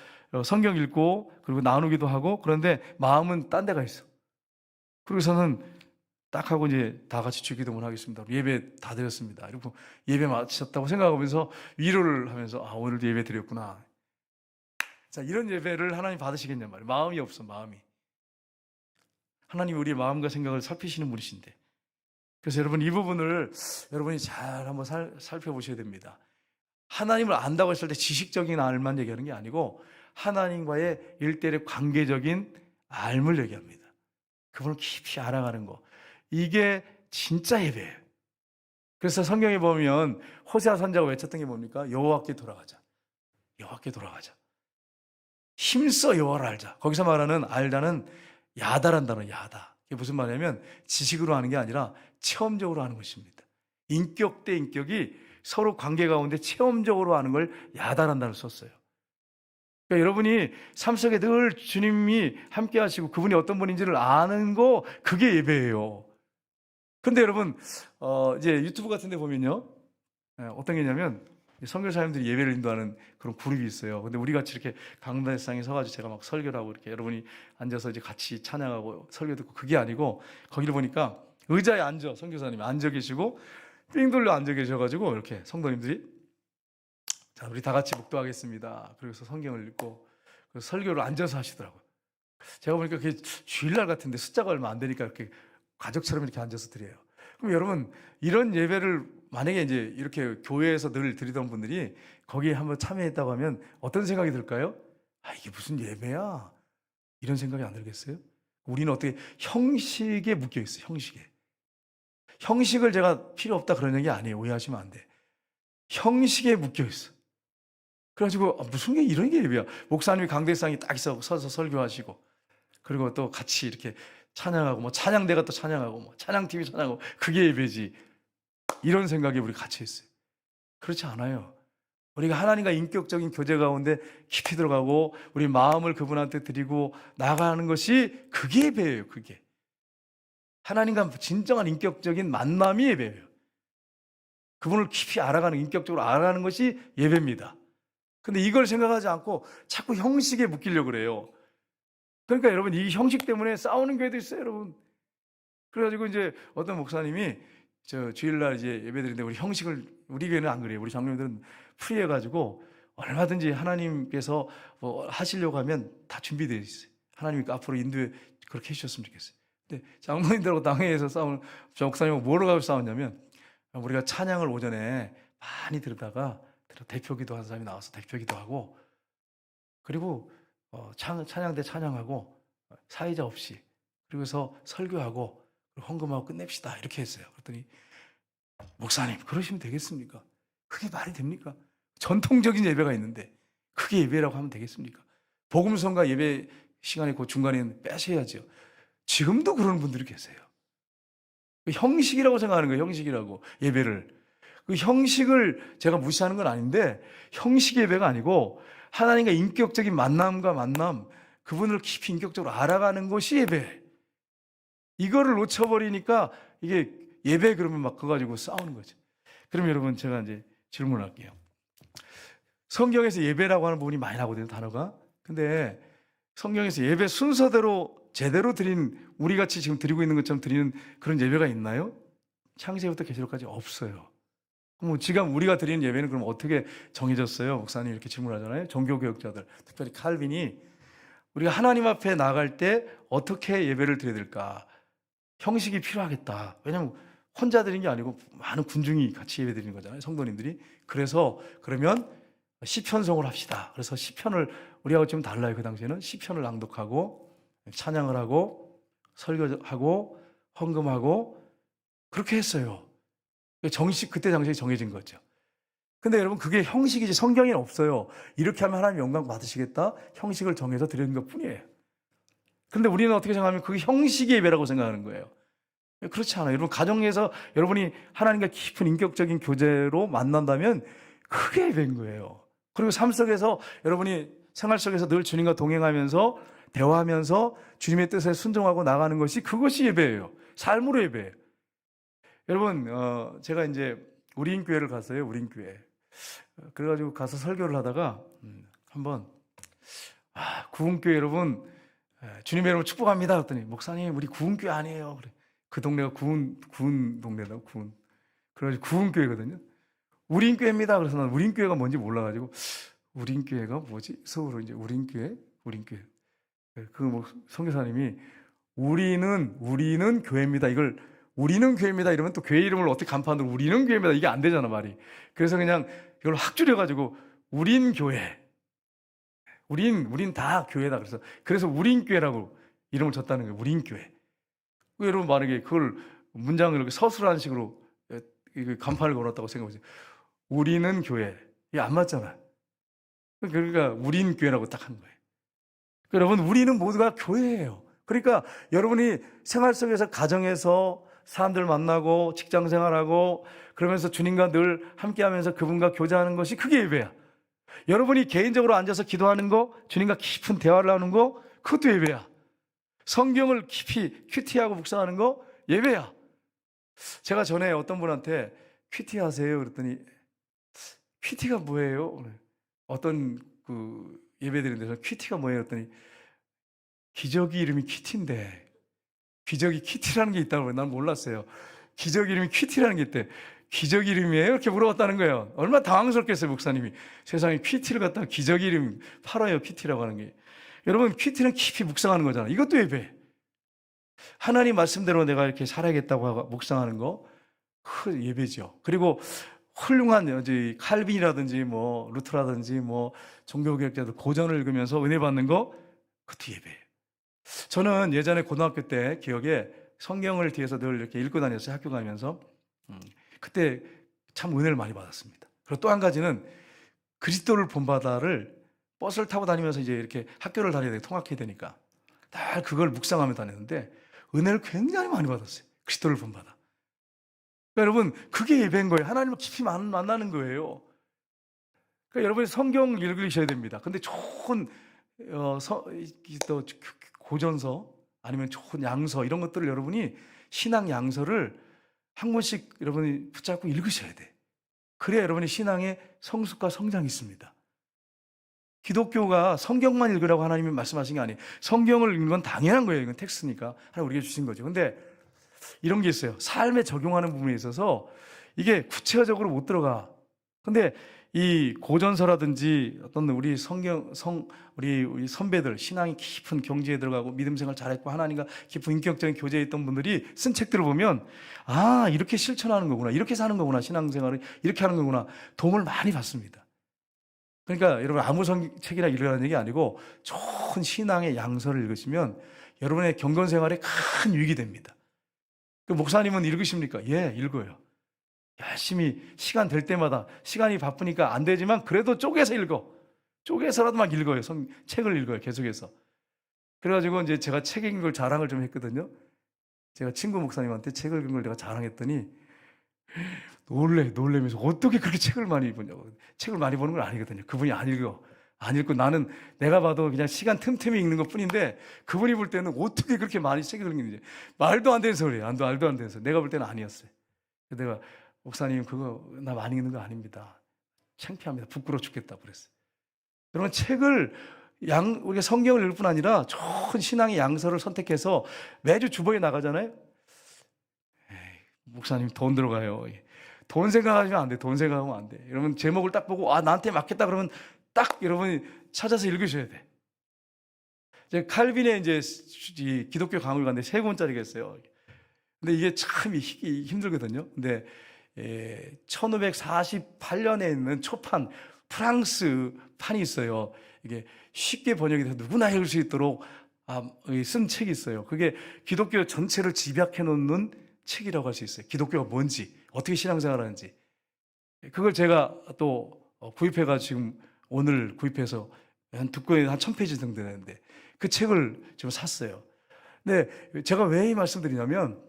A: 성경 읽고 그리고 나누기도 하고 그런데 마음은 딴 데가 있어. 그러고서는 딱 하고 이제 다 같이 주기도문 하겠습니다. 예배 다 드렸습니다. 이러고 예배 마치셨다고 생각하면서 위로를 하면서 오늘도 예배 드렸구나. 자, 이런 예배를 하나님 받으시겠냐 말이에요. 마음이 없어, 마음이. 하나님이 우리의 마음과 생각을 살피시는 분이신데. 그래서 여러분 이 부분을 여러분이 잘 한번 살펴보셔야 됩니다. 하나님을 안다고 했을 때 지식적인 알만 얘기하는 게 아니고 하나님과의 일대일의 관계적인 알을 얘기합니다. 그분을 깊이 알아가는 거. 이게 진짜 예배예요. 그래서 성경에 보면 호세아 선지자가 외쳤던 게 뭡니까? 여호와께 돌아가자. 여호와께 돌아가자. 힘써 여호와를 알자. 거기서 말하는 알다는 야다란 단어, 야다. 이게 무슨 말이냐면 지식으로 하는 게 아니라 체험적으로 하는 것입니다. 인격 대 인격이 서로 관계 가운데 체험적으로 하는 걸 야다란 단어를 썼어요. 그러니까 여러분이 삶 속에 늘 주님이 함께 하시고 그분이 어떤 분인지를 아는 거, 그게 예배예요. 근데 여러분, 이제 유튜브 같은 데 보면요. 어떤 게 있냐면 선교사님들이 예배를 인도하는 그런 그룹이 있어요. 근데 우리 같이 이렇게 강단상에 서가지고 제가 막 설교를 하고 이렇게 여러분이 앉아서 이제 같이 찬양하고 설교 듣고 그게 아니고 거기를 보니까 의자에 앉아, 선교사님이 앉아 계시고 삥 돌려 앉아 계셔가지고 이렇게 성도님들이 자, 우리 다 같이 묵도하겠습니다. 그래서 성경을 읽고 설교를 앉아서 하시더라고요. 제가 보니까 그게 주일날 같은데 숫자가 얼마 안 되니까 이렇게 가족처럼 이렇게 앉아서 드려요. 그럼 여러분 이런 예배를 만약에 이제 이렇게 교회에서 늘 드리던 분들이 거기에 한번 참여했다고 하면 어떤 생각이 들까요? 이게 무슨 예배야? 이런 생각이 안 들겠어요? 우리는 어떻게 형식에 묶여 있어요. 형식을 제가 필요 없다 그러는 게 아니에요. 오해하시면 안 돼. 형식에 묶여 있어. 그래가지고 무슨 게 이런 게 예배야? 목사님이 강대상에 딱 서서 설교하시고 그리고 또 같이 이렇게 찬양하고 뭐 찬양대가 또 찬양하고 뭐 찬양팀이 찬양하고 그게 예배지. 이런 생각에 우리 갇혀 있어요. 그렇지 않아요. 우리가 하나님과 인격적인 교제 가운데 깊이 들어가고 우리 마음을 그분한테 드리고 나가는 것이 그게 예배예요. 그게 하나님과 진정한 인격적인 만남이 예배예요. 그분을 깊이 알아가는, 인격적으로 알아가는 것이 예배입니다. 근데 이걸 생각하지 않고 자꾸 형식에 묶이려고 그래요. 그러니까 여러분 이 형식 때문에 싸우는 교회도 있어요, 여러분. 그래가지고 이제 어떤 목사님이 저 주일날 이제 예배드리는데 우리 형식을 우리 교회는 안 그래요. 우리 장로님들은 프리해가지고 얼마든지 하나님께서 뭐 하시려고 하면 다 준비되어 있어요. 하나님이 앞으로 인도에 그렇게 해주셨으면 좋겠어요. 근데 장로님들하고 당회에서 싸우는 저 목사님하고 뭐로 가지고 싸웠냐면 우리가 찬양을 오전에 많이 들다가 대표기도 하는 사람이 나와서 대표기도 하고 그리고 찬양대 찬양하고 사회자 없이 그리고서 설교하고 헌금하고 끝냅시다 이렇게 했어요. 그랬더니 목사님 그러시면 되겠습니까? 그게 말이 됩니까? 전통적인 예배가 있는데 그게 예배라고 하면 되겠습니까? 복음성과 예배 시간에 그 중간에 빼셔야죠. 지금도 그런 분들이 계세요. 형식이라고 생각하는 거예요. 형식이라고 예배를. 그 형식을 제가 무시하는 건 아닌데 형식 예배가 아니고 하나님과 인격적인 만남과 만남 그분을 깊이 인격적으로 알아가는 것이 예배. 이거를 놓쳐버리니까 이게 예배 그러면 막 그거 가지고 싸우는 거죠. 그럼 여러분 제가 이제 질문할게요. 성경에서 예배라고 하는 부분이 많이 나오거든요, 단어가. 근데 성경에서 예배 순서대로 제대로 드린 우리 같이 지금 드리고 있는 것처럼 드리는 그런 예배가 있나요? 창세기부터 계시록까지 없어요. 그럼 지금 우리가 드리는 예배는 그럼 어떻게 정해졌어요? 목사님 이렇게 질문하잖아요. 종교개혁자들, 특별히 칼빈이 우리가 하나님 앞에 나갈 때 어떻게 예배를 드려야 될까? 형식이 필요하겠다. 왜냐하면 혼자 드리는 게 아니고 많은 군중이 같이 예배 드리는 거잖아요. 성도님들이. 그래서 그러면 시편송을 합시다. 그래서 시편을 우리하고 좀 달라요. 그 당시에는 시편을 낭독하고 찬양을 하고 설교하고 헌금하고 그렇게 했어요. 정식 그때 당시에 정해진 거죠. 근데 여러분 그게 형식이지 성경에는 없어요. 이렇게 하면 하나님 영광 받으시겠다. 형식을 정해서 드리는 것뿐이에요. 그런데 우리는 어떻게 생각하면 그게 형식의 예배라고 생각하는 거예요. 그렇지 않아요. 여러분 가정에서 여러분이 하나님과 깊은 인격적인 교제로 만난다면 그게 예배인 거예요. 그리고 삶 속에서 여러분이 생활 속에서 늘 주님과 동행하면서 대화하면서 주님의 뜻에 순종하고 나가는 것이 그것이 예배예요. 삶으로 예배예요. 여러분 제가 이제 우리인교회를 갔어요. 우리인교회. 그래가지고 가서 설교를 하다가 한번 구흥교회 여러분 주님의 이름으로 축복합니다. 그랬더니 목사님 우리 구흥교회 아니에요. 그래. 그 동네가 구흥 동네라고 구흥. 그래가지고 구흥교회거든요. 우리인교회입니다. 그래서 난 우리인교회가 뭔지 몰라가지고 우리인교회가 뭐지? 서울로 이제 우리인교회. 그 선교사님이 우리는 교회입니다. 이걸 우리는 교회입니다. 이러면 또 교회 이름을 어떻게 간판으로 우리는 교회입니다. 이게 안 되잖아 말이. 그래서 그냥 이걸 확 줄여가지고 우린 교회. 우린 다 교회다. 그래서 우린 교회라고 이름을 줬다는 거예요. 우린 교회. 여러분 만약에 그걸 문장을 이렇게 서술한 식으로 간판을 걸었다고 생각해보세요. 우리는 교회. 이게 안 맞잖아. 그러니까 우린 교회라고 딱 한 거예요. 여러분 우리는 모두가 교회예요. 그러니까 여러분이 생활 속에서 가정에서 사람들 만나고 직장 생활하고 그러면서 주님과 늘 함께하면서 그분과 교제하는 것이 그게 예배야. 여러분이 개인적으로 앉아서 기도하는 거, 주님과 깊은 대화를 하는 거, 그것도 예배야. 성경을 깊이 큐티하고 묵상하는 거 예배야. 제가 전에 어떤 분한테 큐티 하세요 그랬더니 큐티가 뭐예요? 어떤 그 예배드리는 데서 큐티가 뭐예요? 그랬더니 기저귀 이름이 큐티인데 기저귀 큐티라는 게 있다고 난 몰랐어요. 기저귀 이름이 큐티라는 게 있대. 기저귀 이름이에요? 이렇게 물어봤다는 거예요. 얼마나 당황스럽겠어요, 목사님이. 세상에 큐티를 갖다가 기저귀 이름 팔아요, 큐티라고 하는 게. 여러분, 큐티는 깊이 묵상하는 거잖아요. 이것도 예배. 하나님 말씀대로 내가 이렇게 살아야겠다고 하고 묵상하는 거, 그 예배죠. 그리고 훌륭한 칼빈이라든지 뭐 루트라든지 뭐 종교개혁자들 고전을 읽으면서 은혜 받는 거, 그것도 예배예요. 저는 예전에 고등학교 때 기억에 성경을 뒤에서 늘 이렇게 읽고 다녔어요. 학교 가면서. 그때 참 은혜를 많이 받았습니다. 그리고 또 한 가지는 그리스도를 본받아를 버스를 타고 다니면서 이제 이렇게 학교를 다녀야 되고 통학해야 되니까 다 그걸 묵상하며 다녔는데 은혜를 굉장히 많이 받았어요. 그리스도를 본받아. 그러니까 여러분 그게 예배인 거예요. 하나님을 깊이 만나는 거예요. 그러니까 여러분이 성경 읽으셔야 됩니다. 근데 좋은 또 고전서 아니면 좋은 양서 이런 것들을 여러분이 신앙 양서를 한 권씩 여러분이 붙잡고 읽으셔야 돼. 그래야 여러분의 신앙의 성숙과 성장이 있습니다. 기독교가 성경만 읽으라고 하나님이 말씀하신 게 아니에요. 성경을 읽는 건 당연한 거예요. 이건 텍스트니까 하나님 우리에게 주신 거죠. 근데 이런 게 있어요. 삶에 적용하는 부분에 있어서 이게 구체적으로 못 들어가. 근데 이 고전서라든지 어떤 우리 우리 선배들, 신앙이 깊은 경지에 들어가고 믿음 생활 잘했고 하나님과 깊은 인격적인 교제에 있던 분들이 쓴 책들을 보면, 아, 이렇게 실천하는 거구나, 이렇게 사는 거구나, 신앙생활을 이렇게 하는 거구나, 도움을 많이 받습니다. 그러니까 여러분, 아무 책이나 읽으라는 얘기 아니고 좋은 신앙의 양서를 읽으시면 여러분의 경건 생활에 큰 유익이 됩니다. 그 목사님은 읽으십니까? 예, 읽어요. 열심히 시간 될 때마다, 시간이 바쁘니까 안 되지만 그래도 쪼개서 읽어. 쪼개서라도 막 읽어요. 책을 읽어요. 계속해서. 그래가지고 이제 제가 책 읽는 걸 자랑을 좀 했거든요. 제가 친구 목사님한테 책을 읽은 걸 내가 자랑했더니 놀래면서 어떻게 그렇게 책을 많이 보냐고. 책을 많이 보는 건 아니거든요. 그분이 안 읽어. 안 읽고 나는 내가 봐도 그냥 시간 틈틈이 읽는 것 뿐인데 그분이 볼 때는 어떻게 그렇게 많이 책을 읽는지 말도 안 되는 소리예요. 말도 안 되는 소리. 내가 볼 때는 아니었어요. 내가 목사님 그거 나 많이 읽는 거 아닙니다. 창피합니다. 부끄러워 죽겠다 그랬어요. 여러분 책을 우리가 성경을 읽을 뿐 아니라 좋은 신앙의 양서를 선택해서 매주 주보에 나가잖아요. 에이, 목사님 돈 들어가요. 돈 생각하면 안 돼. 돈 생각하면 안 돼. 여러분 제목을 딱 보고 아 나한테 맞겠다 그러면 딱 여러분이 찾아서 읽으셔야 돼. 이제 칼빈의 이제 기독교 강을 갔는데 3권짜리가 있어요. 근데 이게 참 읽기 힘들거든요. 근데 1548년에 있는 초판 프랑스 판이 있어요. 이게 쉽게 번역이 돼서 누구나 읽을 수 있도록 쓴 책이 있어요. 그게 기독교 전체를 집약해 놓는 책이라고 할 수 있어요. 기독교가 뭔지, 어떻게 신앙생활 하는지. 그걸 제가 또 구입해가지고 지금 오늘 구입해서 한 두 권에 한 1000페이지 정도 되는데 그 책을 지금 샀어요. 근데 제가 왜 이 말씀 드리냐면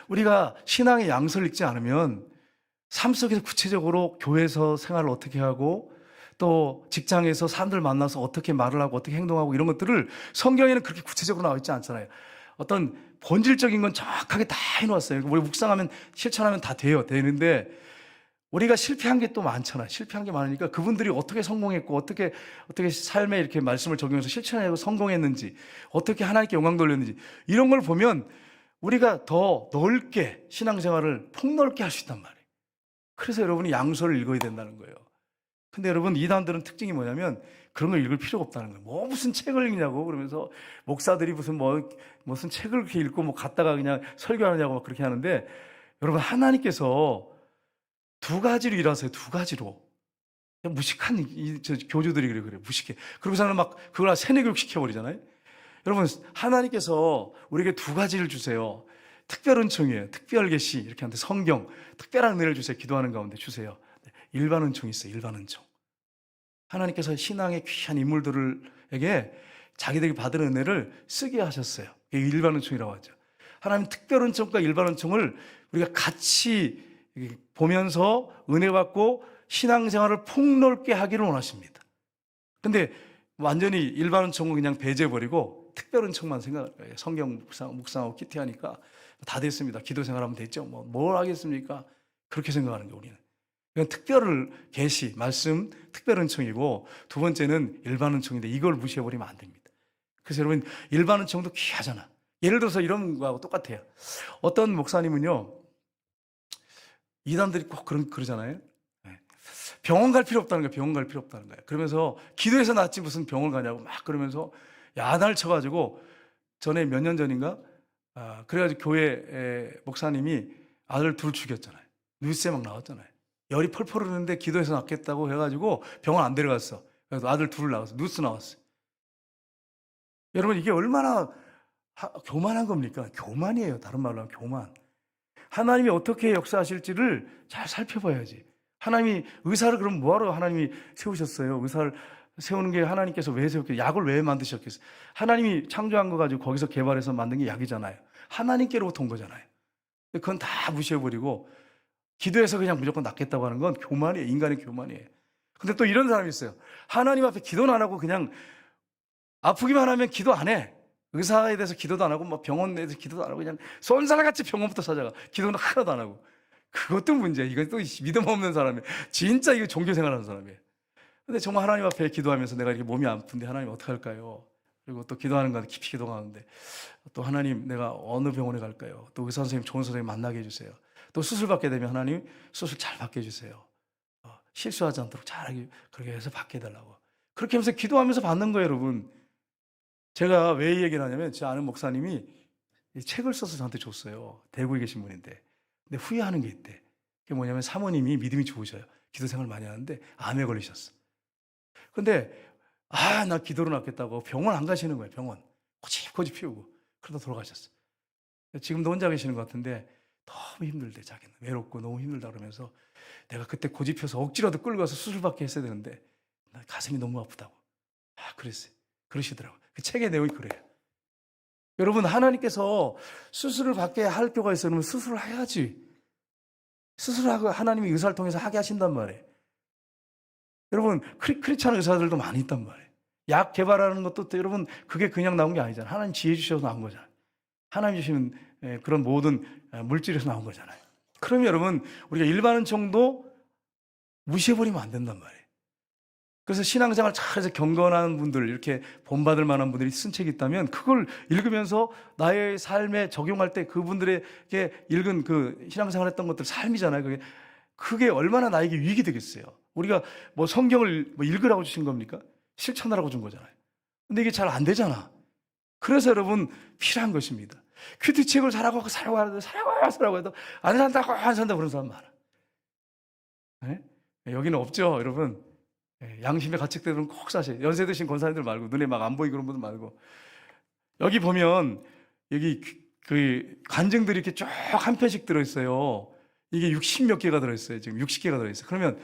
A: 우리가 신앙의 양서를 읽지 않으면 삶 속에서 구체적으로 교회에서 생활을 어떻게 하고 또 직장에서 사람들 만나서 어떻게 말을 하고 어떻게 행동하고 이런 것들을 성경에는 그렇게 구체적으로 나와 있지 않잖아요. 어떤 본질적인 건 정확하게 다 해놓았어요. 우리 묵상하면 실천하면 다 되는데 우리가 실패한 게 또 많잖아요. 실패한 게 많으니까 그분들이 어떻게 성공했고 어떻게 삶에 이렇게 말씀을 적용해서 실천하고 성공했는지 어떻게 하나님께 영광 돌렸는지 이런 걸 보면 우리가 더 넓게 신앙생활을 폭넓게 할 수 있단 말이에요. 그래서 여러분이 양서를 읽어야 된다는 거예요. 근데 여러분 이단들은 특징이 뭐냐면 그런 걸 읽을 필요가 없다는 거예요. 뭐 무슨 책을 읽냐고 그러면서 목사들이 무슨 책을 그렇게 읽고 뭐 갔다가 그냥 설교하느냐고 막 그렇게 하는데 여러분 하나님께서 두 가지로 일하세요. 두 가지로. 무식한 교주들이 그래 무식해. 그러고서는 막 그걸 세뇌교육 시켜버리잖아요. 여러분 하나님께서 우리에게 두 가지를 주세요. 특별 은총이에요. 특별 계시 이렇게 하는데 성경 특별한 은혜를 주세요. 기도하는 가운데 주세요. 일반 은총이 있어요. 일반 은총. 하나님께서 신앙의 귀한 인물들에게 자기들이 받은 은혜를 쓰게 하셨어요. 이게 일반 은총이라고 하죠. 하나님 특별 은총과 일반 은총을 우리가 같이 보면서 은혜 받고 신앙생활을 폭넓게 하기를 원하십니다. 근데 완전히 일반 은총은 그냥 배제해버리고 특별 은총만 생각할 거예요. 성경 묵상하고 키티하니까 다 됐습니다. 기도 생활하면 됐죠. 뭘 하겠습니까? 그렇게 생각하는 게 우리는. 이건 특별 계시, 말씀, 특별 은총이고 두 번째는 일반 은총인데 이걸 무시해버리면 안 됩니다. 그래서 여러분 일반 은총도 귀하잖아. 예를 들어서 이런 거하고 똑같아요. 어떤 목사님은요. 이단들이 꼭 그러잖아요. 병원 갈 필요 없다는 거예요. 병원 갈 필요 없다는 거예요. 그러면서 기도해서 낫지 무슨 병원 가냐고 막 그러면서 야단을 쳐가지고 전에 몇 년 전인가 그래가지고 교회 목사님이 아들 둘 죽였잖아요. 뉴스에 막 나왔잖아요. 열이 펄펄 흐르는데 기도해서 낫겠다고 해가지고 병원 안 데려갔어. 그래서 아들 둘 나왔어. 뉴스 나왔어요. 여러분 이게 얼마나 교만한 겁니까? 교만이에요. 다른 말로 하면 교만. 하나님이 어떻게 역사하실지를 잘 살펴봐야지. 하나님이 의사를 그럼 뭐하러 하나님이 세우셨어요? 의사를 세우는 게 하나님께서 왜 세웠겠어요? 약을 왜 만드셨겠어요? 하나님이 창조한 거 가지고 거기서 개발해서 만든 게 약이잖아요. 하나님께로부터 온 거잖아요. 그건 다 무시해버리고 기도해서 그냥 무조건 낫겠다고 하는 건 교만이에요. 인간의 교만이에요. 근데 또 이런 사람이 있어요. 하나님 앞에 기도는 안 하고 그냥 아프기만 하면 기도 안 해. 의사에 대해서 기도도 안 하고 뭐 병원에 대해서 기도도 안 하고 그냥 쏜살같이 병원부터 찾아가. 기도는 하나도 안 하고. 그것도 문제야. 이건 또 믿음 없는 사람이에요. 진짜 이거 종교 생활하는 사람이에요. 근데 정말 하나님 앞에 기도하면서 내가 이렇게 몸이 아픈데 하나님 어떡할까요? 그리고 또 기도하는 가운데 깊이 기도하는데 또 하나님 내가 어느 병원에 갈까요? 또 의사 선생님 좋은 선생님 만나게 해주세요. 또 수술 받게 되면 하나님 수술 잘 받게 해주세요. 실수하지 않도록 잘하게 그렇게 해서 받게 해달라고. 그렇게 하면서 기도하면서 받는 거예요, 여러분. 제가 왜 이 얘기를 하냐면 제 아는 목사님이 이 책을 써서 저한테 줬어요. 대구에 계신 분인데. 근데 후회하는 게 있대. 그게 뭐냐면 사모님이 믿음이 좋으셔요. 기도 생활 많이 하는데 암에 걸리셨어. 근데 나 기도로 낫겠다고 병원 안 가시는 거예요. 병원. 고집고집 피우고. 그러다 돌아가셨어. 지금도 혼자 계시는 것 같은데 너무 힘들대 자기는. 외롭고 너무 힘들다 그러면서 내가 그때 고집해서 억지라도 끌고 가서 수술받게 했어야 되는데 나 가슴이 너무 아프다고. 그랬어요. 그러시더라고요. 그 책의 내용이 그래요. 여러분 하나님께서 수술을 받게 할 필요가 있어요. 그러면 수술을 해야지. 수술하고 하나님이 의사를 통해서 하게 하신단 말이에요. 여러분 크리스찬 의사들도 많이 있단 말이에요. 약 개발하는 것도 여러분 그게 그냥 나온 게 아니잖아요. 하나님 지혜 주셔서 나온 거잖아요. 하나님 주시는 그런 모든 물질에서 나온 거잖아요. 그러면 여러분 우리가 일반 정도 무시해버리면 안 된단 말이에요. 그래서 신앙생활 잘해서 경건한 분들, 이렇게 본받을 만한 분들이 쓴 책이 있다면 그걸 읽으면서 나의 삶에 적용할 때 그분들에게 읽은 그 신앙생활 했던 것들 삶이잖아요. 그게 얼마나 나에게 유익이 되겠어요. 우리가 뭐 성경을 읽으라고 주신 겁니까? 실천하라고 준 거잖아요. 근데 이게 잘 안 되잖아. 그래서 여러분 필요한 것입니다. 큐티책을 사라고 해도 안 산다고 그런 사람 많아. 네? 여기는 없죠, 여러분. 양심의 가책대로는 꼭 사세요. 연세 드신 권사님들 말고 눈에 막 안 보이고 그런 분들 말고 여기 보면 여기 그 간증들이 이렇게 쭉 한 편씩 들어있어요. 이게 60몇 개가 들어있어요. 지금 60개가 들어있어요. 그러면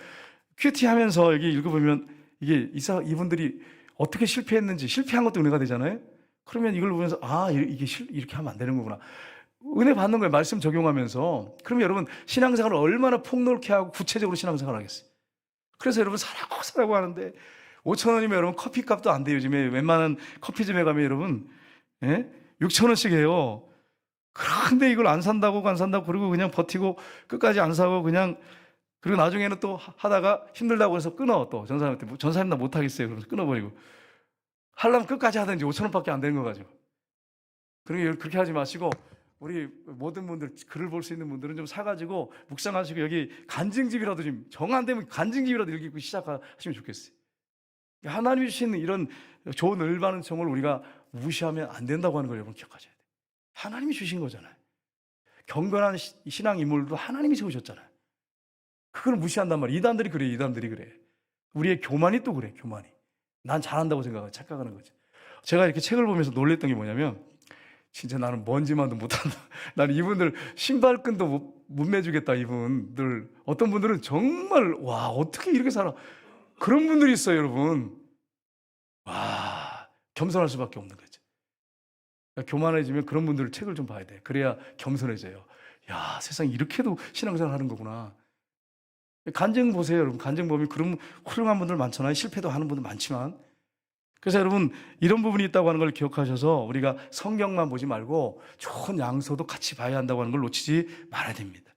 A: 큐티 하면서 여기 읽어보면 이게 이분들이 어떻게 실패했는지 실패한 것도 은혜가 되잖아요. 그러면 이걸 보면서 이게 이렇게 하면 안 되는 거구나. 은혜 받는 거예요. 말씀 적용하면서. 그러면 여러분 신앙생활을 얼마나 폭넓게 하고 구체적으로 신앙생활을 하겠어요. 그래서 여러분 사라고 하는데 5,000원이면 여러분 커피값도 안 돼요. 요즘에 웬만한 커피점에 가면 여러분 6,000원씩 해요. 그런데 이걸 안 산다고 그리고 그냥 버티고 끝까지 안 사고 그냥 그리고 나중에는 또 하다가 힘들다고 해서 끊어. 또 전사님한테 전사님 나 못하겠어요. 그러면서 끊어버리고 하려면 끝까지 하든지 5,000원밖에 안 되는 거 가지고. 그러니까 그렇게 하지 마시고 우리 모든 분들 글을 볼 수 있는 분들은 좀 사가지고 묵상하시고 여기 간증집이라도 좀 정 안 되면 간증집이라도 읽고 시작하시면 좋겠어요. 하나님이 주신 이런 좋은 을바는 정을 우리가 무시하면 안 된다고 하는 걸 여러분 기억하셔야 돼요. 하나님이 주신 거잖아요. 경건한 신앙 인물도 하나님이 세우셨잖아요. 그걸 무시한단 말이에요. 이단들이 그래. 우리의 교만이 또 그래. 교만이. 난 잘한다고 착각하는 거죠. 제가 이렇게 책을 보면서 놀랬던 게 뭐냐면 진짜 나는 먼지만도 못한다. 나는 이분들 신발끈도 못 매주겠다. 이분들 어떤 분들은 정말 어떻게 이렇게 살아. 그런 분들이 있어요. 여러분 겸손할 수밖에 없는 거죠. 그러니까 교만해지면 그런 분들 책을 좀 봐야 돼. 그래야 겸손해져요. 세상에 이렇게도 신앙생활 하는 거구나. 간증 보세요. 여러분 간증 보면 그런 훌륭한 분들 많잖아요. 실패도 하는 분들 많지만. 그래서 여러분 이런 부분이 있다고 하는 걸 기억하셔서 우리가 성경만 보지 말고 좋은 양서도 같이 봐야 한다고 하는 걸 놓치지 말아야 됩니다.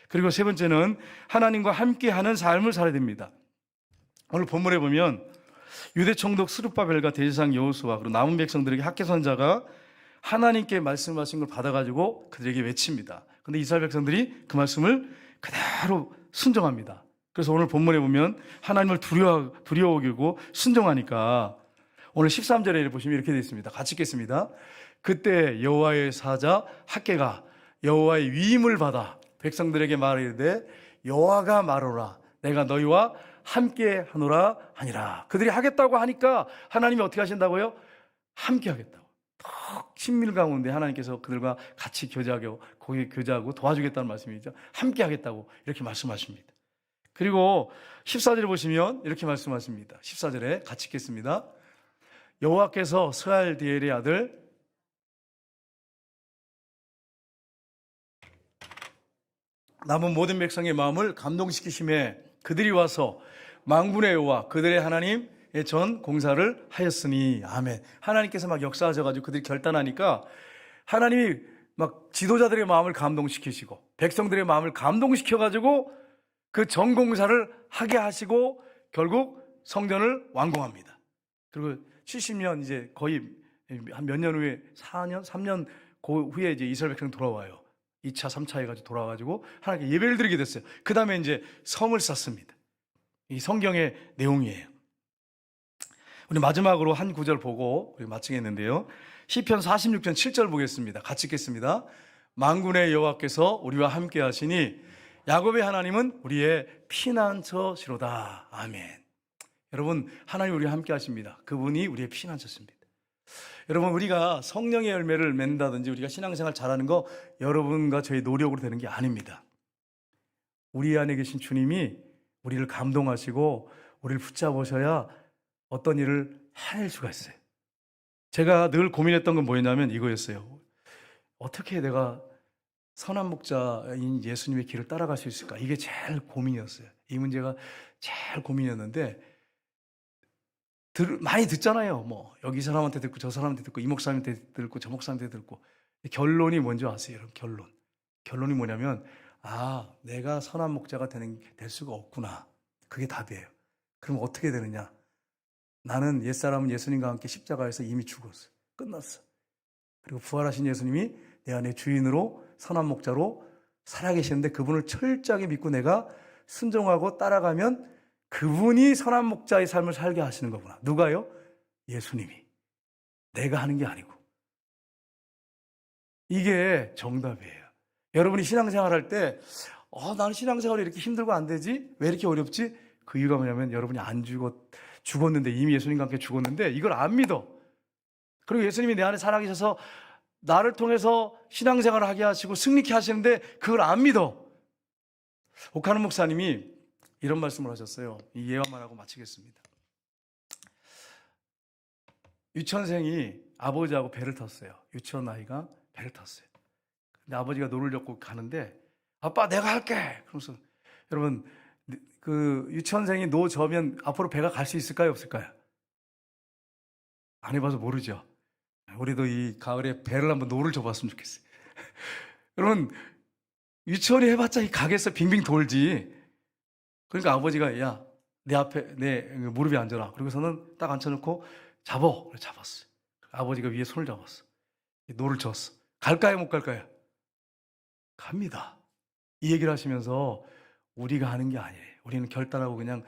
A: 그리고 세 번째는 하나님과 함께하는 삶을 살아야 됩니다. 오늘 본문에 보면 유대 총독 스룹바벨과 대제사장 여호수아 그리고 남은 백성들에게 학개 선자가 하나님께 말씀하신 걸 받아가지고 그들에게 외칩니다. 그런데 이스라엘 백성들이 그 말씀을 그대로 순종합니다. 그래서 오늘 본문에 보면 하나님을 두려워하고 순종하니까 오늘 13절에 보시면 이렇게 되어 있습니다. 같이 읽겠습니다. 그때 여호와의 사자 학개가 여호와의 위임을 받아 백성들에게 말하되 여호와가 말하노라 내가 너희와 함께 하노라 하니라. 그들이 하겠다고 하니까 하나님이 어떻게 하신다고요? 함께 하겠다고. 더 친밀 가운데 하나님께서 그들과 같이 교제하고 도와주겠다는 말씀이죠. 함께 하겠다고 이렇게 말씀하십니다. 그리고 14절에 보시면 이렇게 말씀하십니다. 14절에 같이 읽겠습니다. 여호와께서 스알디엘의 아들 남은 모든 백성의 마음을 감동시키심에 그들이 와서 만군의 여호와 그들의 하나님의 전 공사를 하였으니 아멘. 하나님께서 막 역사하셔가지고 그들이 결단하니까 하나님이 막 지도자들의 마음을 감동시키시고 백성들의 마음을 감동시켜가지고 그 전공사를 하게 하시고 결국 성전을 완공합니다. 그리고 70년 이제 거의 한 몇 년 후에 4년, 3년 그 후에 이제 이스라엘 백성 돌아와요. 2차, 3차 해가지고 돌아와가지고 하나님께 예배를 드리게 됐어요. 그 다음에 이제 성을 쌓습니다. 이 성경의 내용이에요. 우리 마지막으로 한 구절 보고 우리 마치겠는데요. 시편 46편 7절 보겠습니다. 같이 읽겠습니다. 만군의 여호와께서 우리와 함께 하시니 야곱의 하나님은 우리의 피난처시로다. 아멘. 여러분, 하나님 우리와 함께 하십니다. 그분이 우리의 피난처십니다. 여러분, 우리가 성령의 열매를 맺는다든지 우리가 신앙생활 잘하는 거 여러분과 저의 노력으로 되는 게 아닙니다. 우리 안에 계신 주님이 우리를 감동하시고 우리를 붙잡으셔야 어떤 일을 해낼 수가 있어요. 제가 늘 고민했던 건 뭐였냐면 이거였어요. 어떻게 내가 선한 목자인 예수님의 길을 따라갈 수 있을까? 이게 제일 고민이었어요. 이 문제가 제일 고민이었는데 많이 듣잖아요. 뭐 여기 사람한테 듣고 저 사람한테 듣고 이 목사님한테 듣고 저 목사님한테 듣고 결론이 뭔지 아세요? 여러분, 결론이 뭐냐면 내가 선한 목자가 될 수가 없구나. 그게 답이에요. 그럼 어떻게 되느냐? 나는 옛사람은 예수님과 함께 십자가에서 이미 죽었어. 끝났어. 그리고 부활하신 예수님이 내 안에 주인으로 선한 목자로 살아계시는데 그분을 철저하게 믿고 내가 순종하고 따라가면 그분이 선한 목자의 삶을 살게 하시는 거구나. 누가요? 예수님이. 내가 하는 게 아니고. 이게 정답이에요. 여러분이 신앙생활 할 때 나는 신앙생활이 이렇게 힘들고 안 되지? 왜 이렇게 어렵지? 그 이유가 뭐냐면 여러분이 안 죽었는데 이미 예수님과 함께 죽었는데 이걸 안 믿어. 그리고 예수님이 내 안에 살아계셔서 나를 통해서 신앙생활을 하게 하시고 승리케 하시는데 그걸 안 믿어. 오카노 목사님이 이런 말씀을 하셨어요. 이 예화만 하고 마치겠습니다. 유치원생이 아버지하고 배를 탔어요. 유치원 아이가 배를 탔어요. 근데 아버지가 노를 젓고 가는데 아빠 내가 할게. 그러면서 여러분 그 유치원생이 노 저면 앞으로 배가 갈 수 있을까요? 없을까요? 안 해봐서 모르죠. 우리도 이 가을에 배를 한번 노를 줘봤으면 좋겠어요. 여러분 유치원이 해봤자 이 가게에서 빙빙 돌지. 그러니까 아버지가 야 내 앞에 내 무릎에 앉아라. 그리고서는 딱 앉혀놓고 잡어. 잡았어요. 아버지가 위에 손을 잡았어. 노를 줬어. 갈까요? 못 갈까요? 갑니다. 이 얘기를 하시면서 우리가 하는 게 아니에요. 우리는 결단하고 그냥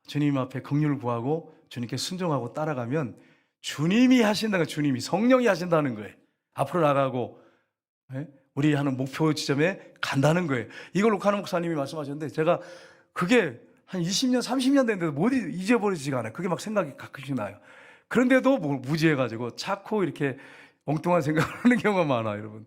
A: 주님 앞에 긍휼을 구하고 주님께 순종하고 따라가면 주님이 하신다는 거예요. 주님이 성령이 하신다는 거예요. 앞으로 나가고 우리 하는 목표 지점에 간다는 거예요. 이걸 오카노 목사님이 말씀하셨는데 제가 그게 한 20년, 30년 됐는데도 못 잊어버리지가 않아요. 그게 막 생각이 가끔씩 나요. 그런데도 무지해가지고 자꾸 이렇게 엉뚱한 생각을 하는 경우가 많아요, 여러분.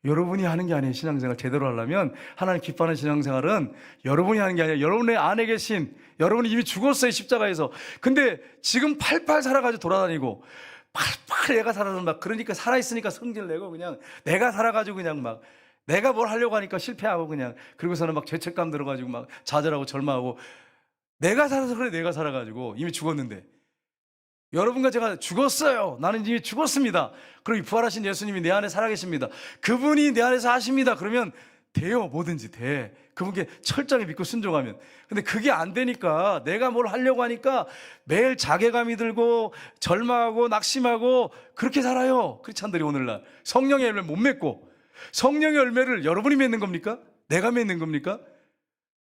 A: 여러분이 하는 게 아니에요. 신앙생활 제대로 하려면 하나님 기뻐하는 신앙생활은 여러분이 하는 게 아니라 여러분의 안에 계신 여러분이 이미 죽었어요, 십자가에서. 근데 지금 팔팔 살아가지고 돌아다니고 팔팔 내가 살아서 막 그러니까 살아있으니까 성질 내고 그냥 내가 살아가지고 그냥 막 내가 뭘 하려고 하니까 실패하고 그냥 그리고서는 막 죄책감 들어가지고 막 좌절하고 절망하고 내가 살아서 그래. 내가 살아가지고 이미 죽었는데 여러분과 제가 죽었어요. 나는 이미 죽었습니다. 그리고 부활하신 예수님이 내 안에 살아계십니다. 그분이 내 안에서 하십니다. 그러면 돼요. 뭐든지 돼. 그분께 철저하게 믿고 순종하면. 근데 그게 안 되니까 내가 뭘 하려고 하니까 매일 자괴감이 들고 절망하고 낙심하고 그렇게 살아요. 크리스찬들이 오늘날 성령의 열매를 못 맺고. 성령의 열매를 여러분이 맺는 겁니까? 내가 맺는 겁니까?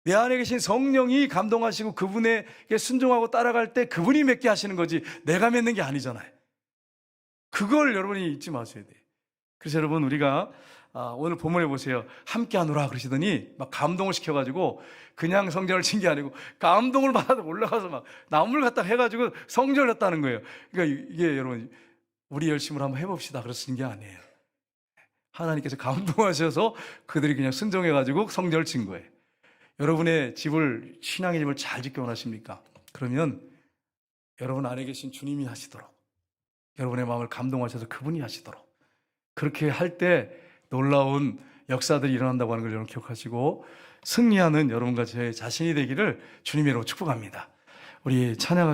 A: 내 안에 계신 성령이 감동하시고 그분에게 순종하고 따라갈 때 그분이 맺게 하시는 거지 내가 맺는 게 아니잖아요. 그걸 여러분이 잊지 마셔야 돼요. 그래서 여러분 우리가 오늘 본문에 보세요. 함께 하노라 그러시더니 막 감동을 시켜가지고 그냥 성전을 친 게 아니고 감동을 받아서 올라가서 막 나무를 갖다 해가지고 성전을 했다는 거예요. 그러니까 이게 여러분 우리 열심으로 한번 해봅시다. 그래서 친 게 아니에요. 하나님께서 감동하셔서 그들이 그냥 순종해가지고 성전을 친 거예요. 여러분의 집을 신앙의 집을 잘 짓기 원하십니까? 그러면 여러분 안에 계신 주님이 하시도록 여러분의 마음을 감동하셔서 그분이 하시도록 그렇게 할 때 놀라운 역사들이 일어난다고 하는 걸 여러분 기억하시고 승리하는 여러분과 제 자신이 되기를 주님으로 축복합니다. 우리 찬양